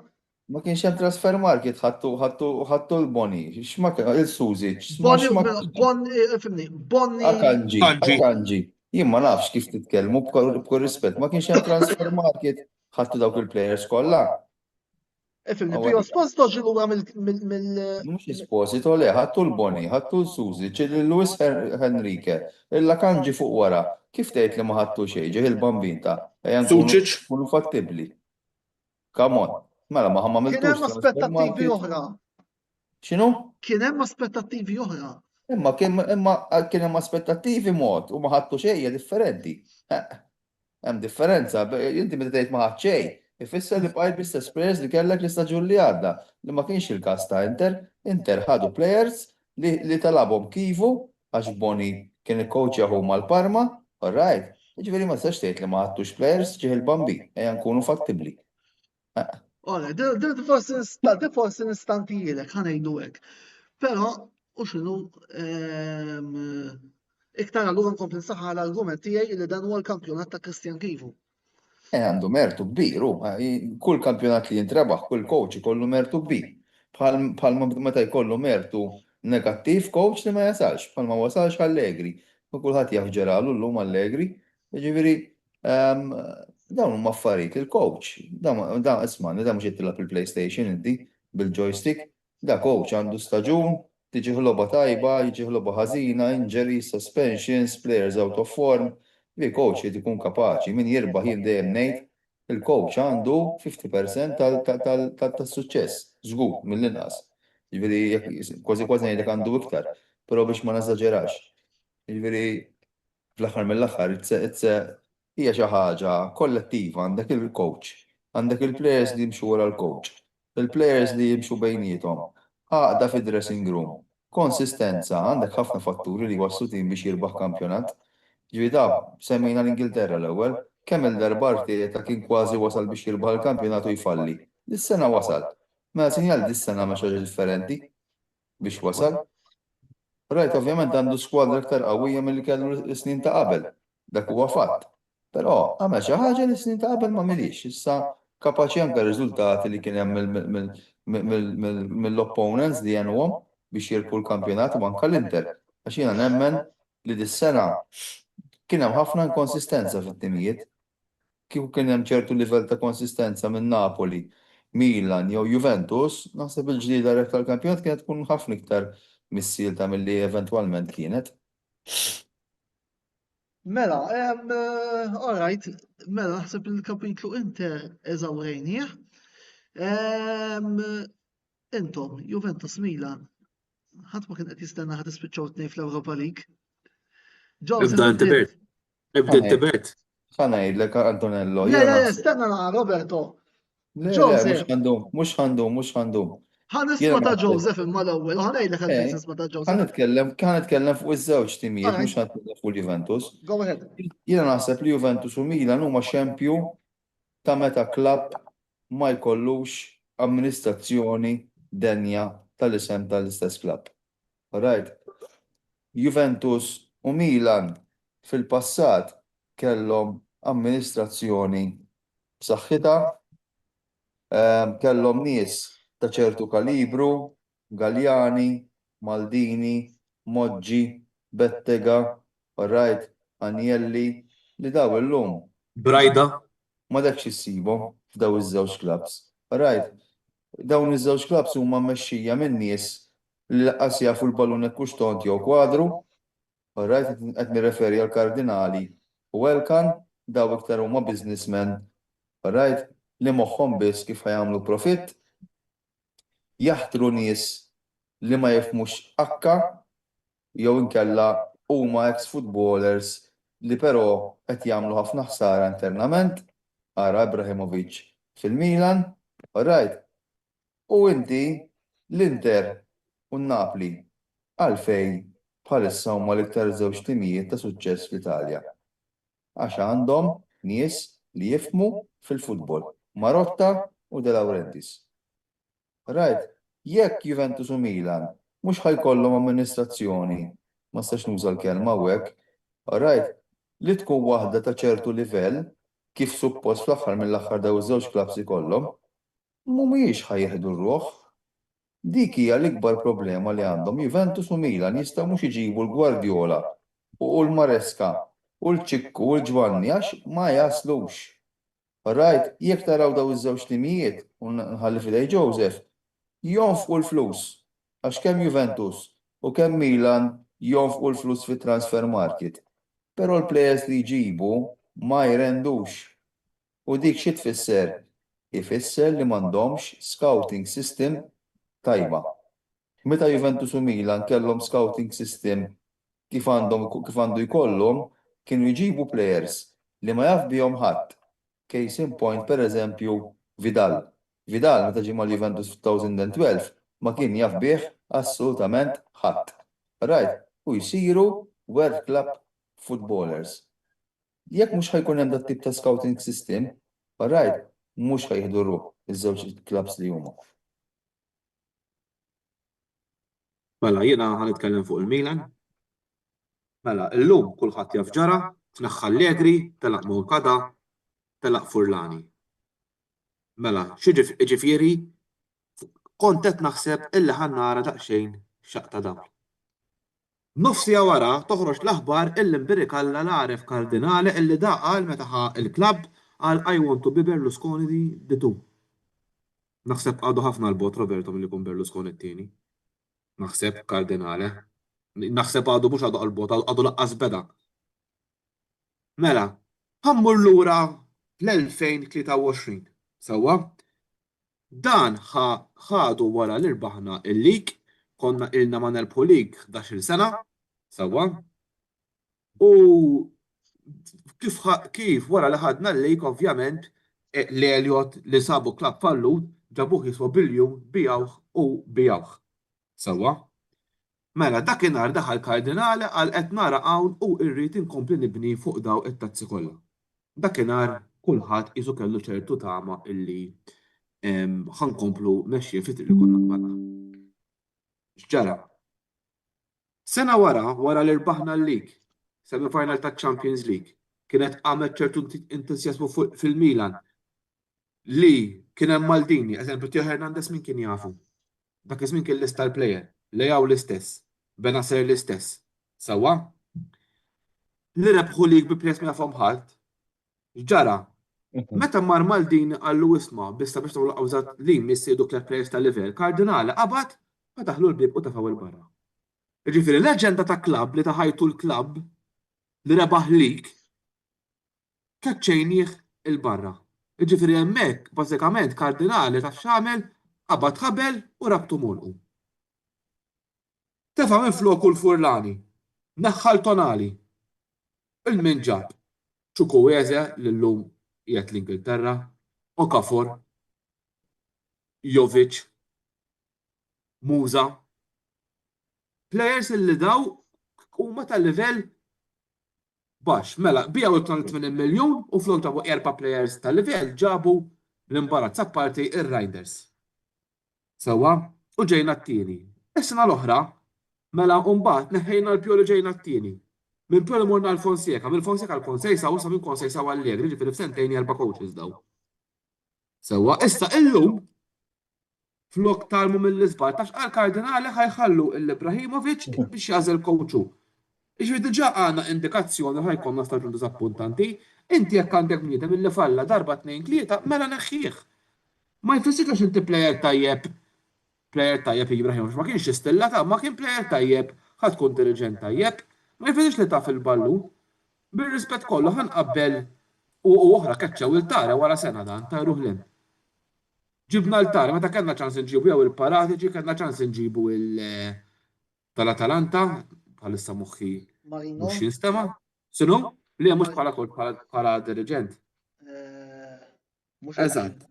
ma kienx hemm transfer market ħadtu l-Boni, il-Suzic, Bonni. Akanji. Jien ma nafx kif titkellmu b'kull rispett, ma kienx hemm transfer market ħadtu dawk il-plejers kollha. Fimni, Pio Esposito ġilu mill. Mhux Esposito le, ħadtu l-Boni, ħadtu l-Suzic, il-Luis Henrique, il-Akanji fuq wara. Kif tgħid li ma ħadtu xejn, ġej il-bambin ta' Sucic. nkunu fattibbli. Come on. Mela ma Kien għamiltux hemm aspettattivi oħra. X'inhu? Kien hemm aspettattivi oħra. Imma kien hemm aspettattivi mod u ma ħadtu xejn hija differenti. Hemm differenza, inti meta tgħid ma ħadd xejn, ifisser li bqajt bl-istess players li kellek l-istaġun li għadda, li ma kienx il-każ ta' Inter ħadu players li talabhom Kivu għax Boni kien il-coach jaħu mal-Parma, all right. Jiġifieri ma tistax tgħid li ma ħadtux players ġieħ il-bambi, ejja nkunu fattibbli. Ora, forsi nistantijilek, ħanejdu hekk. Però, u x'inhu iktar allura nkompli nsaħħa l-argument tiegħi li dan huwa l-kampjonat ta' Christian Kivu. Għandu mertu kbir, kull kampjonat li jintrebaħ, kull coach ikollu mertu kbir. Bħal meta jkollu mertu negattiv coach li ma jasalx, bħal ma wasalx Allegri. U kulħadd jaf ġeralu llum Allegri. Jiġifieri dawn huma affarijiet il-coach. Da isma' da mhux jittilab il-PlayStation inti bil-joystick, da coach għandu staġun, tiġi ħloba tajba, jiġi ħloba ħażina, injuries, suspensions, players out of form. Li coach jrid ikun kapaċi, min jirbaħ jien dejjem ngħid, il-coach għandu 50% tas-suċċess, żgur mill-inqas. Jiġifieri kważi ngħidlek għandu iktar, però biex ma nażaġerax. Jiġifieri fl-aħħar mill-aħħar hija xi ħaġa kollettiva għandek il-coach, għandek il-players li jimxu wara l-coach, il-players li jimxu bejniethom, għaqda fid-dressing room, konsistenza, għandek ħafna fatturi li waslu tim biex jirbaħ kampjonat. Ġvida, semmejna l-Ingilterra l-ewwel, kemm il-darba ta' kien kważi wasal biex jirbaħ il-kampjonat u jfalli. Dis-sena wasal. Mela sinjal dis-sena ma' xaġa differenti biex wasal. Rajt, ovvjament għandu skwadra aktar qawwija milli kellu l-snin ta' qabel. Dak huwa fatt. Però għamel xi ħaġa li snin ta' qabel ma milix. Issa kapaċi anke riżultati li kien hemm mill-opponents li jenwhom biex jirpu l-kampjonat u anke l-Inter. Għax jiena nemmen li dis-sena kien hemm ħafna inkonsistenza fit-timijiet. Kieku kien hemm ċertu livell ta' konsistenza minn Napoli, Milan jew Juventus, naħseb il-ġdida tal-kampjonat kienet tkun ħafna iktar missielta milli eventwalment kienet. Mela, all right, mela naħseb il-kapitlu Inter eżawrejnieh. Intom, Juventus Milan, ħadd ma kien qed jistenna ħadd ispiċċaw tnejn fl-Europa League. Ibda intibet. Ibda intibet. Ħa ngħidlek Antonello. Le, stenna naqa' Roberto. Le, Joseph, mux għandhom. ħanisma ta' naħseb. Joseph imma l-ewwel, u ħanejlek għalfejn tisma ta' Joseph. Kan nitkellem fuq iż-żewġ timijiet, Alright. mhux ħadd fuq Juventus. Go ahead. Jiena naħseb li Juventus u Milan huma xempju ta' meta klabb ma jkollux amministrazzjoni denja tal-isem tal-istess klabb. Alright? Juventus u Milan fil-passat kellhom amministrazzjoni b'saħħitha, kellhom nies ta' ċertu kalibru, Galjani, Maldini, Moġġi, Bettega, alright, Agnelli, li daw illum Brajda. ma dekx issibhom f'daw iż-żewġ klabs. Alright, dawn iż-żewġ klabs huma mmexxija minn nies li laqqas jafu l-ballun hekk hux tont jew kwadru. Alright, qed nirreferi għal Kardinali u Elkan, daw iktar huma businessmen. Alright, li moħħhom biss kif ħajamlu profitt, jaħtru nies li ma jifmux akka jew inkella huma ex-footballers li però qed jagħmlu ħafna ħsara internament, ara Ibrahimovic fil-Milan, alright. U inti l-Inter u n-Napli għalfejn bħalissa huma l-iktar żewġ timijiet ta' suċċess fl-Italja. Għax għandhom nies li jifhmu fil-futbol, Marotta u De Laurentiis. Right, jekk Juventus u Milan mhux ħajkollhom amministrazzjoni, ma stax nuża l-kelma hekk, alright, li tkun waħda ta' ċertu livell kif suppost fl-aħħar mill-aħħar daw iż-żewġ klabs ikollhom, mhumiex ħajjeħdu r-ruħ. Dik hija l-ikbar problema li għandhom Juventus u Milan jistgħu mhux iġibu l-Guardiola u l-Maresca u l-Ċikku u l-Ġvanni għax ma jaslux. Alright, jekk taraw daw iż-żewġ timijiet u nħalli fidej Joseph, jonfqu l-flus għax kemm Juventus u kemm Milan jonfqu l-flus fit-transfer market. Però l-plejers li jġibu ma jrendux. U dik xi tfisser? Ifisser li m'għandhomx scouting system tajba. Meta Juventus u Milan kellhom scouting system kif għandu jkollhom, kienu jġibu plejers li ma jaf bihom ħadd. Case in point, pereżempju, Vidal. Vidal meta ġie mal-Juventus f'2012 ma kien jaf bih assolutament ħadd. Right, u jsiru world club footballers. Jekk mhux ħajkun hemm dat tip ta' scouting system, right, mhux ħajħdu ruħ iż-żewġ clubs li huma. Mela, jiena ħanitkellem fuq il-Milan. Mela, illum kulħadd jaf ġara, tneħħa Allegri, telaq Moncada, telaq Furlani. Mela, ġifieri kont qed naħseb illi ħannara daqsxejn xaqta dawl. Nofsija wara toħroġ l-aħbar illi mbirikalla l-għaref Kardinali illi da qal meta il-klabb qal I want to be Berlusconi di tu. Naħseb għadu ħafna l-bot Roberto milli jkun Berlusconi t-tieni. Naħseb Kardinali. Naħseb għadu mhux għadu għal-bot, għadu laqqas beda. Mela, ħammur lura l-2023. Sewwa? Dan ħadu wara li rbaħna il-lig, konna ilna ma nelbħu lig 11 sena, sewwa? U kif wara li ħadna l-lig ovvjament l-Elliot li sabu klabb fallut ġabuh jiswa biljun bijawh. Sewwa? Mela dakinhar daħal Kardinali għal qed nara hawn u rrid inkompli nibni fuq daw it-tazzi kollha. Dakinhar kulħadd qisu kellu ċertu tama illi ħankomplu mexxi fit-triq li konna qbadna. X'ġara? Sena wara li rbaħna l-lig, semi-final ta' Champions League, kienet għamet ċertu entużjażmu fil-Milan li kien hemm Maldini, eżempju Teo Hernandez min kien jafu. Dak iż-żmien kien l-istar player, Leao l-istess, Benacer l-istess. Sewwa? Li rebħu lig bi prezz ma jafhom ħadd. X'ġara? Meta mar Maldini għallu isma' bista biex tagħmlu qawżat li missiedu club players ta' livell, Kardinali qabad fetaħlu l-bib u tafaw il-barra. Jiġifieri l-aġenda ta' klabb li taħajtu l-klabb li rebaħ lig kaċċejnieh il-barra. Jiġifieri hemmhekk bażikament Kardinali taf x'għamel qabad ħabel u rabtu mulqu. Tefa' minn floku l-Furlani, naħħal Tonali, il-minġab, Chukwueze li llum qiegħed l-Ingilterra, Okafor, Jovic, Musa. Players illi daw huma tal-livell baxx. Mela, bijaw il-8 miljun u flok ġabu 4 players tal-livell ġabu l-imbarazz apparti ir-Riders. Sewa, u ġejna t-tieni. Is-sena l-oħra, mela mbagħad neħħejna l-Pioli ġejna t-tieni. Minn Pioli morna l-Fonseca, minn Fonseca l-Konsejsa u sa minn Konsejsa u Allegri, ġifieri f'sentejn 4 coaches daw. Sewa, issa illum flok talmu mill-isbar, tax għal-kardinali ħajħallu l-Ibrahimovic biex jażel coachu. Iġvi diġa għana indikazzjoni ħajkonna staġun dizappuntanti, inti jekk għandek bniedem illi falla darba 2-3, mela neħħieħ. Ma jfissirx inti plejer tajjeb Ibrahimovic, ma kienx jistilla ta' ma kien plejer tajjeb, ħad tkun dirigent tajjeb, ma jfissirx li ta' fil-ballu. Bir-rispett kollu ħanqabbel u oħra kaċċaw il-tara wara sena dan ta' ruħlin. Ġibna l-tara, meta kellna ċans nġibu jew il-Paratici, kellna ċans nġibu tal-Atalanta, bħalissa moħħi Marino. mhux jinstema. Sinu? Li mhux bħala dirigent. Mhux Eżatt.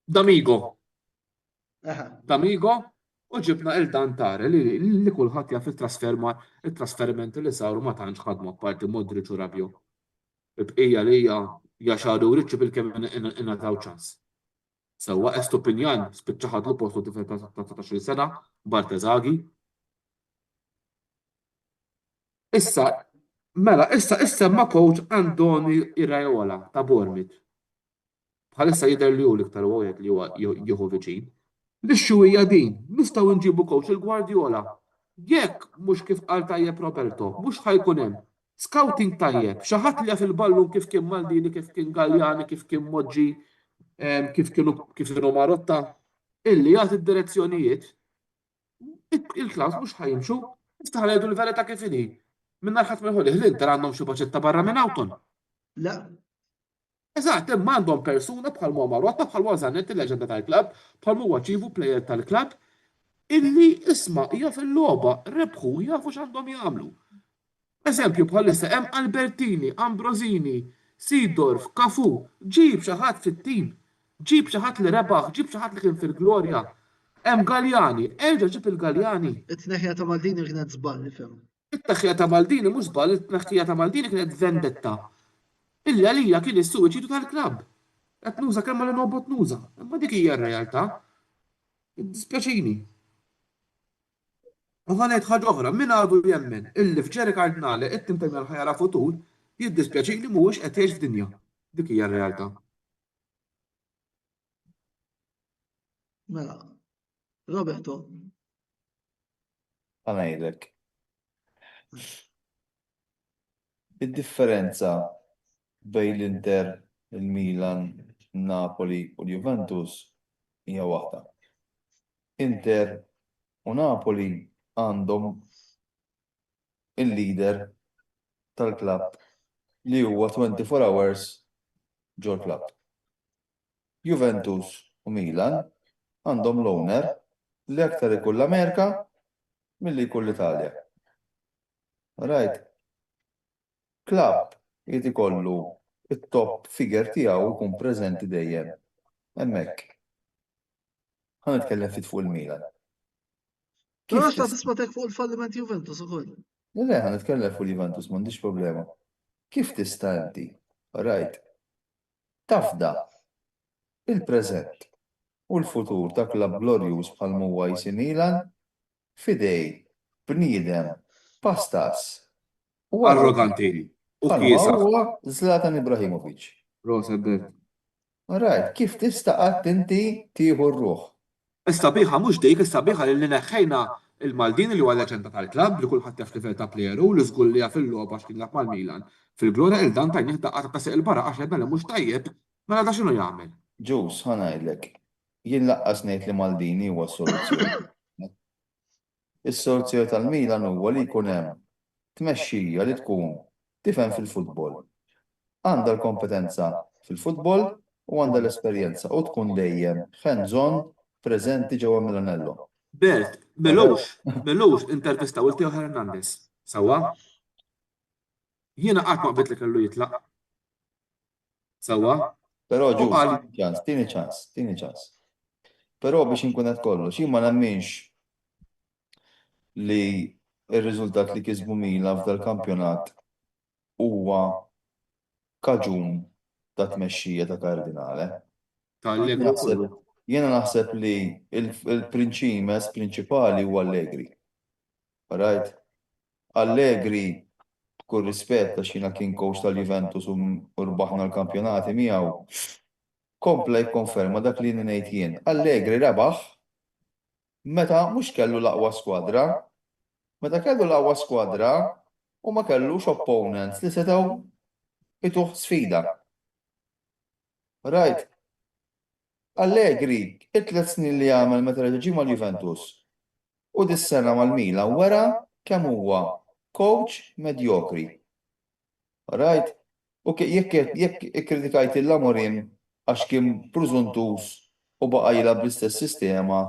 D'Amigo u ġibna il-Dan Tare li kulħadd jaf it-trasferimenti li saru ma tantx ħadmu apparti Modric u Rabiot. Bqija li hija xaru riċċi bil-kemm ingħataw ċans. Sewwa Estupinjan spiċċa ħadlu postu tifel ta' 13 sena, Bartezaghi. Issa, mela, issa ma coach Andoni Iraola ta' Bournemouth. Bħalissa jidher li hu l-iktar wieħed li huwa jieħu viċin. Lix-xujja din, nistgħu nġibu coach il-Guardiola. Jekk mhux kif qal tajjeb Roberto, mhux ħajkun hemm. Scouting tajjeb, xi ħadd li jaf il-ballu kif kien Maldini, kif kien Galliani, kif kien Moġġi, kif kienu Marotta, illi jagħti d-direzzjonijiet, il-klaus mhux ħajimxu, istaħal jgħidu l-verità kif inhi. Minna ħadd ma jħolli l-Inter għandhom xi baċetta barra minn Awton. La, Eżatt, imma għandhom persuna bħal Marotta, bħal Zanetti il-leġenda tal-klabb, bħal huwa ċivu plejer tal-klabb, illi isma' hija fil-logħba rebħu jafu x'għandhom jagħmlu. Eżempju bħalissa hemm Albertini, Ambrosini, Seedorf, Cafu, ġib xi ħadd fit-tim, ġib xi ħadd li rebaħ, ġib xi ħadd li kien fil-glorja. Hemm Galliani, erġa' ġib il-Galliani. it-tneħħija ta' Maldini kienet żball nifhem. It-tneħħija ta' Maldini mhux żball, it-tneħħija ta' Maldini kienet vendetta. Illi għalija kien is-suwiċidu tal-klabb. Qed nuża kemm li nobbot nuża, imma dik hija r-realtà. Dispjaċini. U ħanejt ħaġa oħra, min għadu jemmen illi f'Ġeri Kardinali it-tim ta' ħajara futur jiddispjaċini mhuwiex qed jgħix f'dinja. Dik hija r-realtà. Mela, Roberto, Għanajdlek. Id-differenza bejn l-Inter, il-Milan, Napoli u l-Juventus hija waħda. Inter u Napoli għandhom il-leader tal-klabb li huwa 24 hours ġol klabb. Juventus u Milan għandhom l-owner li aktar ikun l-Amerika milli jkun l-Italja. Right. Klabb jrid ikollu it-top figure tiegħu jkun preżenti dejjem. Hemmhekk. Ħa nitkellem fit fuq il-Milan. però ta' tismatek fuq il-falliment Juventus ukoll. Le, ħa nitkellem fuq Juventus, m'għandix problema. Kif tista' inti? Right. Tafda il-preżent u l-futur ta' klabb glorjuż bħal huwa AC Milan fidej bniedem pastas. Arroganti. U kiesa. Huwa Zlatan Ibrahimovic. Rosenberg. Right, kif tista' qatt inti tieħu r-ruħ? Is-sabiħa mhux dik, is-sabiħa li neħħejna il-Maldini li huwa leġenda tal-klabb li kulħadd jaf livell ta' plejeru li żgur li jaf fil-logħba x'kien jaf mal-Milan. Fil-glorja il-dan tajnih daqqa ta' seq il-barra għax mela mhux tajjeb, mela da x'inhu jagħmel? Ġus, ħa ngħidlek. Jien laqqas ngħid li Maldini huwa s-soluzzjoni. Is-soluzzjoni tal-Milan huwa li jkun hemm tmexxija li tkun tifhem fil-futbol. Għandha l-kompetenza fil-futbol u għandha l-esperjenza u tkun dejjem hands-on preżenti ġewwa Milanello. Bert, Melux intervistaw il-Teo Hernandez. Sawa? Jiena qatt ma qbilt li kellu jitlaq. Sawa? Però U qal- ġus, tieni ċans. Però biex inkun qed kollox, jien ma nemminx li r-riżultat li kisbu Milan f'dal-kampjonat huwa kaġun ta' tmexxija ta' Kardinale. Tal-Allegri u kollu. Jiena naħseb li il-prinċimes prinċipali huwa Allegri. Right? Allegri, kull rispett għax jiena kien coach tal-Juventus u rbaħna l-kampjonati miegħu, kompla jikkonferma dak li ngħid jien. Allegri rebaħ meta mhux kellu l-aqwa skwadra, meta kellu l-aqwa skwadra u ma kellux opponents li setgħu ituħ sfida. Right? Allegri, it-tlet snin li għamel meta reġi mal-Juventus u dis-sena mal-Milan wara kemm huwa coach medjokri. Right? U jekk ikkritikajt il-Amorim għax kien prużuntus u baqa' jilgħab bl-istess sistema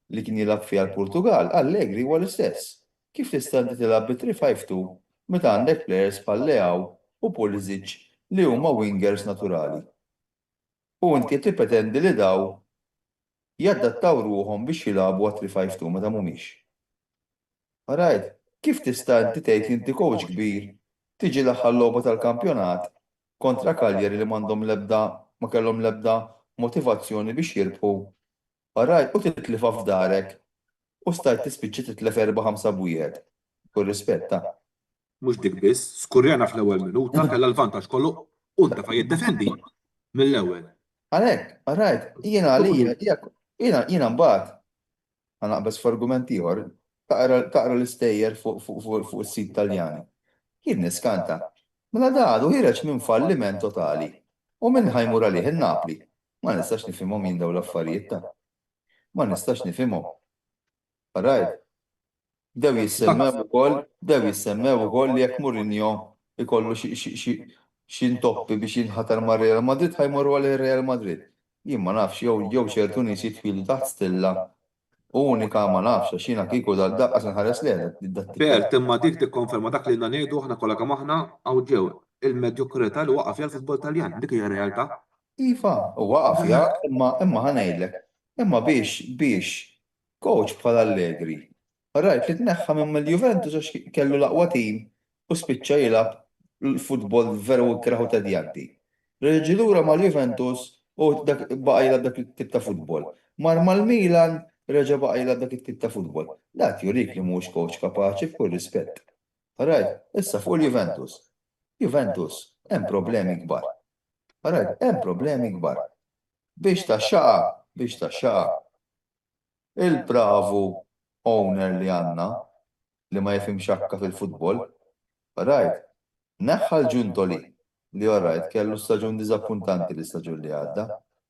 li kien jilgħab fiha l-Portugal, Allegri huwa l-istess. Kif tista' tilgħab bi-3-5-2 meta għandek players bħal Leao u Pulisic li huma wingers naturali. U inti tippretendi li daw jaddattaw ruhom biex jilagħbu għat-3-5-2 meta mhumiex. Alright, kif tista' inti tgħid li inti coach kbir tiġi l-aħħar logħba tal-kampjonat kontra Cagliari li ma kellhom l-ebda motivazzjoni biex jirbħu. Alright, u titlifha f'darek u stajt tispiċċi titlef 4-5-1. Kull rispetta. Mhux dik biss, Skurjana fl-ewwel minuta kellha l-vantaġġ kollu u dafa jiddefendi mill-ewwel. Alright, jiena mbagħad ħanaqbes f'argument ieħor taqra l-istejjer fuq is-sit Taljani. Jien niskanta. Mela dadu ħireġ minn falliment totali u minn ħajmur għalih in-Napli. Ma nistax nifhimhom jien dawn l-affarijiet ta'. Ma nistax nifhimhom. Alright. Dew jissemmew ukoll li jekk Mourinho ikollu xi ntoppi biex jinħatar ma' Real Madrid ħajmorru għal Real Madrid. Jien ma nafx jew ċertu nies jitħilu taħt stilla u unika ma nafx għax jiena kieku dal-daqqa se nħares lejha. Bert, imma dik tikkonferma dak li ngħidu aħna kollha kemm aħna hawn ġew il-medjokrità li waqaf jgħal futbol Taljan, dik hija realtà. Iva, waqaf ja, imma ħanejdlek. Imma biex coach bħal Allegri. Rajt li tneħħa minn mill-Juventus għax kellu l-aqwa tim u spiċċa jilgħab l-futbol veru kraħu tedjanti. Reġi lura mal-Juventus u baqa' jilgħab dak it-tip ta' futbol. Mar mal-Milan reġa' baqa' jilgħab dak it-tip ta' futbol. Dak jurik li mhux coach kapaċi b'kull rispett. Rajt, issa fuq il-Juventus. Juventus hemm problemi kbar. Rajt, hemm problemi kbar. Biex taxxaqa. Il-bravu owner li għandna li ma jifhimx xakka fil-futbol. Rajt, neħħa l-Ġuntoli li orajt kellu staġun diżappuntanti l-istaġun li għadda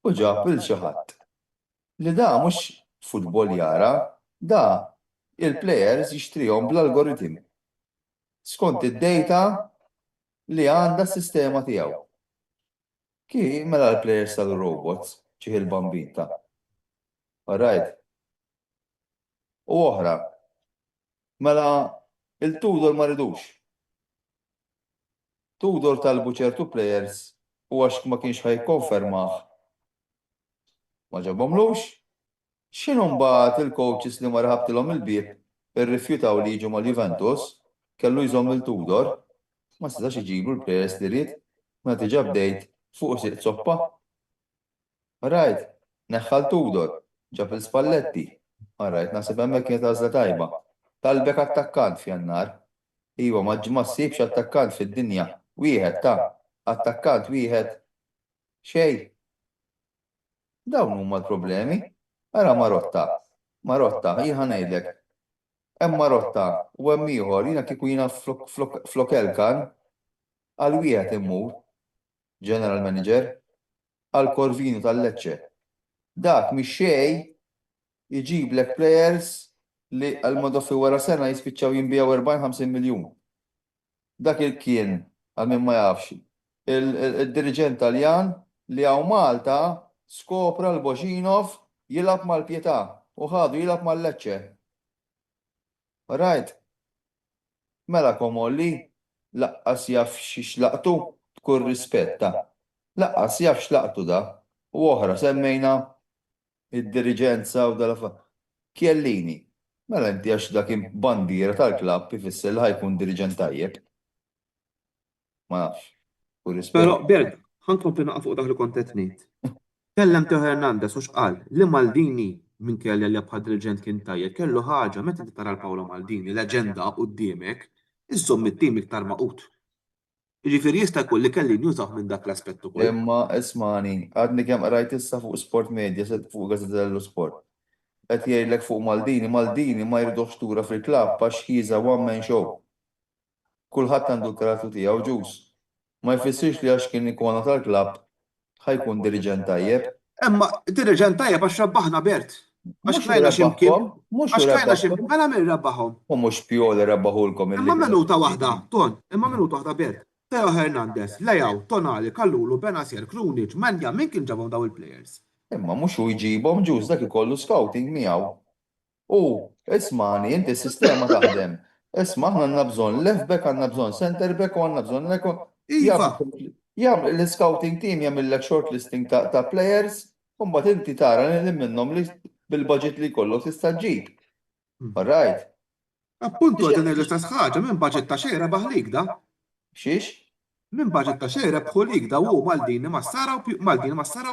u ġab il-xi ħadd. Li da mhux futbol jara, da il-plejers jixtrihom bl-algoritm. Skont id-data li għandha s-sistema tiegħu. Ki mela l-plejers tal-robots ċieħ il-bambita. Alright. U oħra, mela il-Tudor ma ridux. Tudor talbu ċertu plejers u għax ma kienx ħajkonfermah. Ma ġabhomlux? X'inhu mbagħad il-coaches li ma raħabtilhom il-bieb irrifjutaw li jiġu mal-Juventus kellu jżomm il-Tudor, ma setax iġibu l-plejers li ried, ma tiġa bdejt fuq siq zoppa. Rajt, neħħal Tudor, ġab il-Spalletti. Rajt, naħseb hemmhekk kienet għażla tajba. Talbek attakkant f'Jannar. Iva, ma ssibx attakkant fid-dinja. Wieħed attakkant wieħed. Xejn. Dawn huma l-problemi. Ara Marotta, jien ngħidlek. Hemm Marotta u hemm ieħor jiena kieku jiena flok Elkan għal wieħed immur, General Manager, għal Corvino tal-Lecce. Dak mhix xejn iġiblek players li għal-modofi wara sena jispiċċaw jinbijaw 40-50 miljun. Dak il-kien, għal-min ma jafx, il-dirigent Taljan li għaw Malta skopra l-Boġinov jilab mal-Pietà u ħadu jilab mal-Lecce. Right? Mela komolli, laqqas jaf xlaqtu tkun rispetta. Laqqas jaf xlaqtu da u oħra semmejna id-diriġenza u dal-affa. Chiellini, mela inti għax dak bandiera tal-klabb ifisser li ħajkun diriġent tajjeb. Ma nafx. U Però rispett. Bert, ħankompli naqa' fuq dak li kont qed ngħid. Kellem Teo Hernandez u x'qal li Maldini minkejja li bħal dirigent kien tajjeb kellu ħaġa meta inti tara Paolo Maldini leġenda quddiemek, iżżomm it-tim iktar maqut. Jiġifieri jista' jkun li kelli njużaw minn dak l-aspett ukoll. Imma ismani, għadni kemm qrajt issa fuq Sport Media, fuq Gazzetta dello Sport. Qed jgħidlek fuq Maldini ma jridux tura fil-klabb għax he's a one man show. Kulħadd għandu l-karatu tiegħu ġus. Ma jfissirx li għax kien ikona tal-klabb ħajkun diriġent tajjeb. Imma dirigent tajjeb għax rabbaħna Bert. Għax Mhux klajna ximkien. rebbaħkom, mhux Għax klajna rebbaħkom. ximkien. Mela min rabbaħhom. U mhux Pioli rebbaħulkom Imma minuta waħda, Ton, imma minuta waħda Bert. Teo Hernandez, Lejaw, Tonali, Kallulu, Benacer, Krunic, Manja, min kien ġabhom daw il-plejers? Imma mhux hu jġibhom ġus dak ikollu scouting miegħu. U ismani, inti s-sistema taħdem. Isma' aħna għandna bżonn left back, għandna bżonn center back u għandna bżonn Iva. jagħmel l-scouting team jagħmellek shortlisting ta' players u mbagħad inti tara li minnhom li bil-budget li jkollok tista' ġġib. All right. Appuntu għedin l-istess ħaġa, minn budget ta' xejra baħlik da. Xiex? Minn budget ta' xejra bħolik da u Maldini Massara u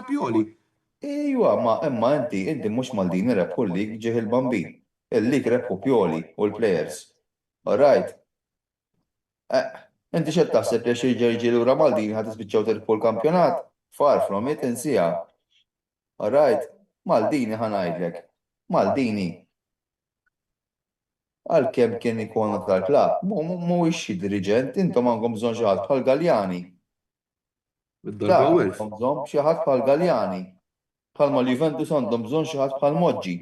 Pioli. Ejwa, ma imma inti mhux Maldini rebħu l-lig ġieħ il-bambin. Il-lig rebħu Pioli u l-players. All right. Inti xed taħseb li xi ġerġi lura Maldini ħad tispiċċaw tirpu l-kampjonat? Far from it insija. All right. Maldini ħanajdlek. Maldini. Għalkemm kien ikona tal-klabb, mhuwiex xi diriġent, intom għandkom bżonn xi ħadd bħal Galjani. Bid-darba u elf. Għandkom bżonn xi ħadd bħal Galjani. Bħalma l-Juventus għandhom bżonn xi ħadd bħal Moġġi.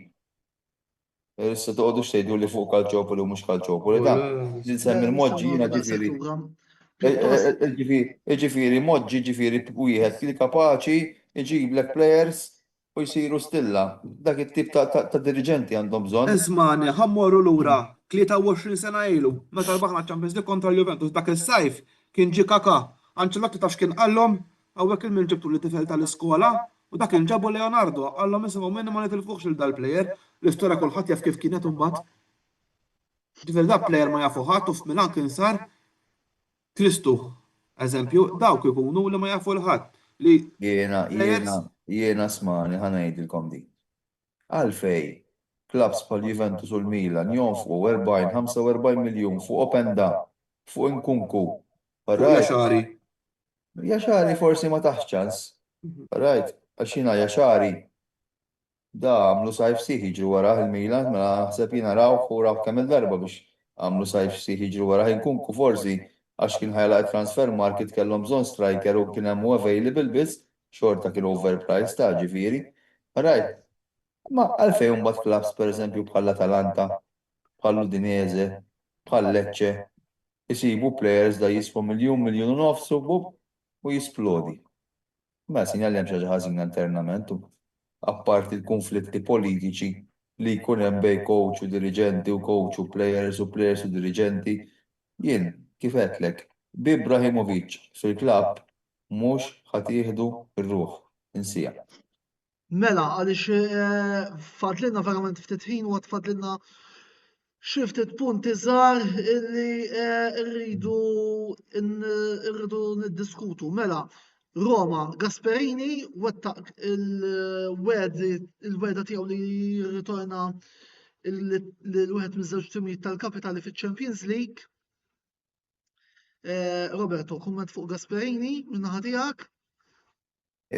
Issa toqgħodux tgħidu li fuq Calciopoli u mhux Calciopoli dan. Nsemmi l-Moġġi jiena ġifieri. Ġifieri Moġġi ġifieri wieħed li kapaċi iġiblek players u jsiru stilla. Dak it-tip ta' diriġenti għandhom bżonn. Ismani, ħammorru lura 23 sena ilu, meta rbaħna Champions League kontra l-Juventus dak is-sajf kien ġi Kaka. Anċelotti taf x'kien qallhom hawnhekk il-min ġibtu li tifel tal-iskola u dak kien ġabu Leonardo, qallhom isimgħu minn ma nitilfuħx il dal-plejer, l-istorja kulħadd jaf kif kienet imbagħad. Ġifier dak plejer ma jafu ħadd u f'Milan kien sar Kristu. Eżempju, dawk ikunu li ma jafu l-ħadd li Jiena smani ħanajdilkom di. Għalfej, klabs pal Juventus u l-Milan jonfqu 40-45 miljun fuq Openda, fuq Nkunku. Jaxari. Jaxari forsi ma taħx ċans. Right, għaxina Jaxari. Da għamlu sajf siħi ġru wara il-Milan, ma naħseb jina raw kemm il-darba biex għamlu sajf siħi ġru wara Nkunku forsi għax kien ħajlaq transfer market kellhom bżonn striker u kien hemm available biss. Xorta kien overpriced ta' ġifieri. Right. Ma għalfejn mbagħad klabs pereżempju bħal Atalanta, bħal Udinese, bħal Lecce, isibu players da jisfu miljun u nofs u jisplodi. Ma sinjal hemm xi ħaġa ħażina internament apparti l-konflitti politiċi li jkun hemm bejn coach u diriġenti u coach u players u diriġenti. Jien kif qedlek, b'Ibrahimovic fil-klabb mhux ħadd jieħdu r-ruħ insija. Mela, għaliex fadlilna verament ftit ħin u fadlilna xi ftit punti żgħar illi rridu niddiskutu. Mela, Roma, Gasperini wettaq il-weda tiegħu li jirritorna l-wieħed miż-żewġ timijiet tal-kapitali fiċ-Champions League. Roberto, kumment fuq Gasperini minnaħa tiegħek?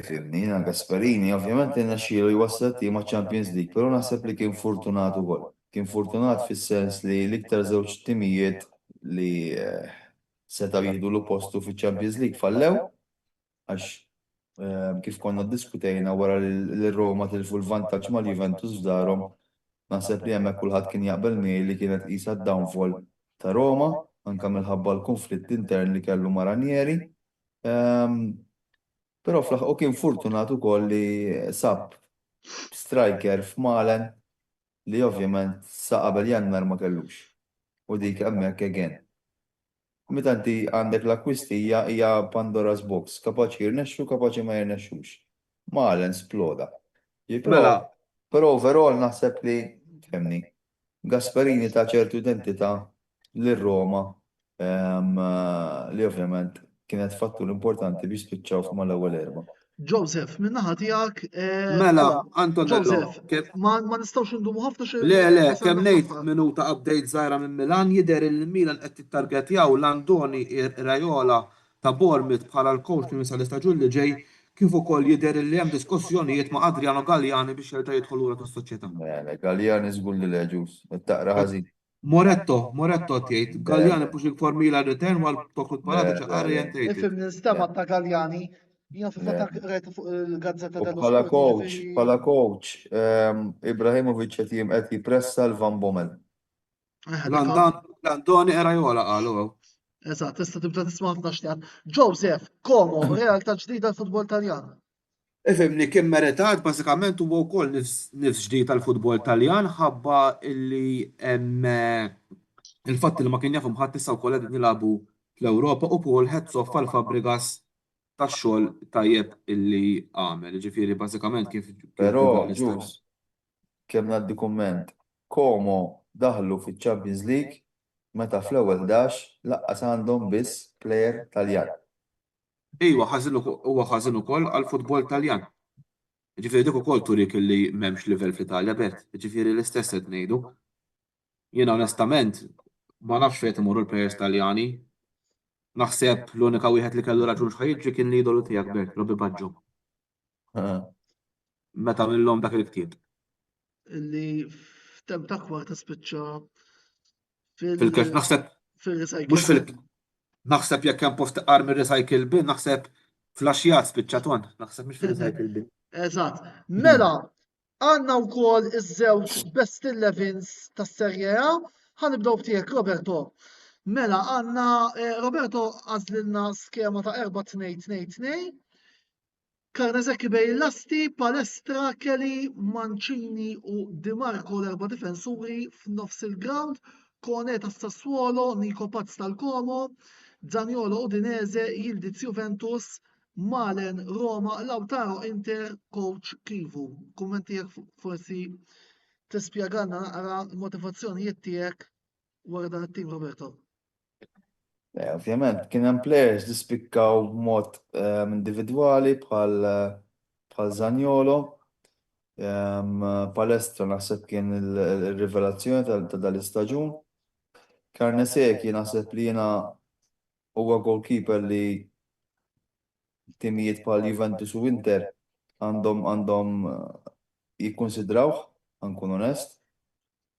Fimnina Gasperini, ovvjament irnexxielu jwassal ma' Champions League, però naħseb li kien fortunat ukoll. Kien fortunat fis-sens li l-iktar żewġ timijiet li setgħu jieħdu l-postu fiċ-Champions League fallew għax kif konna ddiskutejna wara li Roma tilfu l-vantaġġ mal-Juventus f'darhom, naħseb li hemmhekk kulħadd kien jaqbel miegħi li kienet qisha d-downfall ta' Roma, anke minħabba l-konflitt intern li kellu ma' Ranieri. Però fl-aħħar kien fortunat ukoll li sab striker f'Malen li ovvjament sa qabel Jannar ma kellux. U dik hemmhekk again. Meta inti għandek l-akkwisti hija Pandora's box, kapaċi jirnexxu, kapaċi ma jirnexxux. Malen sploda. Mela, Però overall naħseb li fehmni. Gasperini ta' ċertu identità lir-Roma li ovvjament kienet fattur importanti biex spiċċaw mal-ewwel erba'. Joseph, min-naħa tiegħek Mela, Antonello, Joseph, ma nistgħux indumu ħafna xi le, kemm ngħid minuta update żgħira minn Milan jidher il-Milan qed tittargetjaw Landoni Rajola ta' Bournemouth bħala l-coach li sal-istaġun li ġej kif ukoll jidher li hemm diskussjonijiet ma' Adriano Galliani biex jerġa' jidħol lura tas-soċjetà. Galliani żgur li leġus, taqra ħażin. Moretto tgħid, Galliani pushing for Milan return while Tokut Paradic orientated. Ifhem nistema ta' Galliani. Jien fil-fatt rajt fuq il-Gazzetta dello Bħala coach, Ibrahimovic qed jippressa l-Van Bommel. Landoni Rajola qalu. Eżatt, tista' tibda tisma' ħafna x'tjad. Joseph, Como, realtà ġdida l-futbol Taljan. Ifimni kien meritat bażikament huwa wkoll nifs ġdid tal-futbol Taljan ħabba illi hemm il-fatt li ma kien jafhom ħadd issa wkoll qegħdin jilagħbu fl-Ewropa u Paul Hetzog fal-Fabregas tax-xogħol tajjeb illi għamel. Ġifieri bażikament kif. Però ġus, kemm ngħaddi kumment, Como daħlu fiċ-Champions League meta fl-ewwel 11 laqqas għandhom biss plejer Taljan. Iwa, huwa ħażin ukoll għall-futbol Taljan. Ġifieri dik ukoll turik li m'hemmx livell fl-Italja Bert, ġifieri l-istess qed ngħidu. Jiena onestament ma nafx fejn imorru l-plejers Taljani. Naħseb l-unika wieħed li kellu raġun x'ħajġi kien l-idolu tiegħek Bert, Robby Baggio. Meta millhom dak il-ktieb. Illi f'tem ta' kwarta spiċċa Fil-kif naħseb fil-recycle. Naħseb jekk hemm post qar mir-recycle bin, naħseb flaxjat spiċċaton, naħseb mhux fil-recycle bin. Eżatt. Mela, għandna wkoll iż-żewġ best 11s tas-Serje A, ħanibdew b'tiegħek Roberto. Mela, għandna Roberto għażlilna skema ta' 4-2-2-2. Karnezecchi bej Lasti, Palestra, Kelly, Mancini u Di Marco l-erba' difensuri f'nofs il-ground, Kone ta' Sassuolo, Nico Paz tal-Como, Zaniolo Udinese, Yildiz Juventus, Malen Roma, Lautaro Inter, Coach Kivu. Kummenti jekk forsi tispjegalna naqra l-motivazzjonijiet tiegħek wara dan it-tim Roberto. Ovvjament, kien hemm players li spikkaw b'mod individwali bħal Zaniolo. Palestra naħseb kien il-rivelazzjoni ta' dal-istaġun. Karnezecchi naħseb li jiena huwa goalkeeper li timijiet bħal Juventus u Inter għandhom jikkonsidrawh, nkun onest.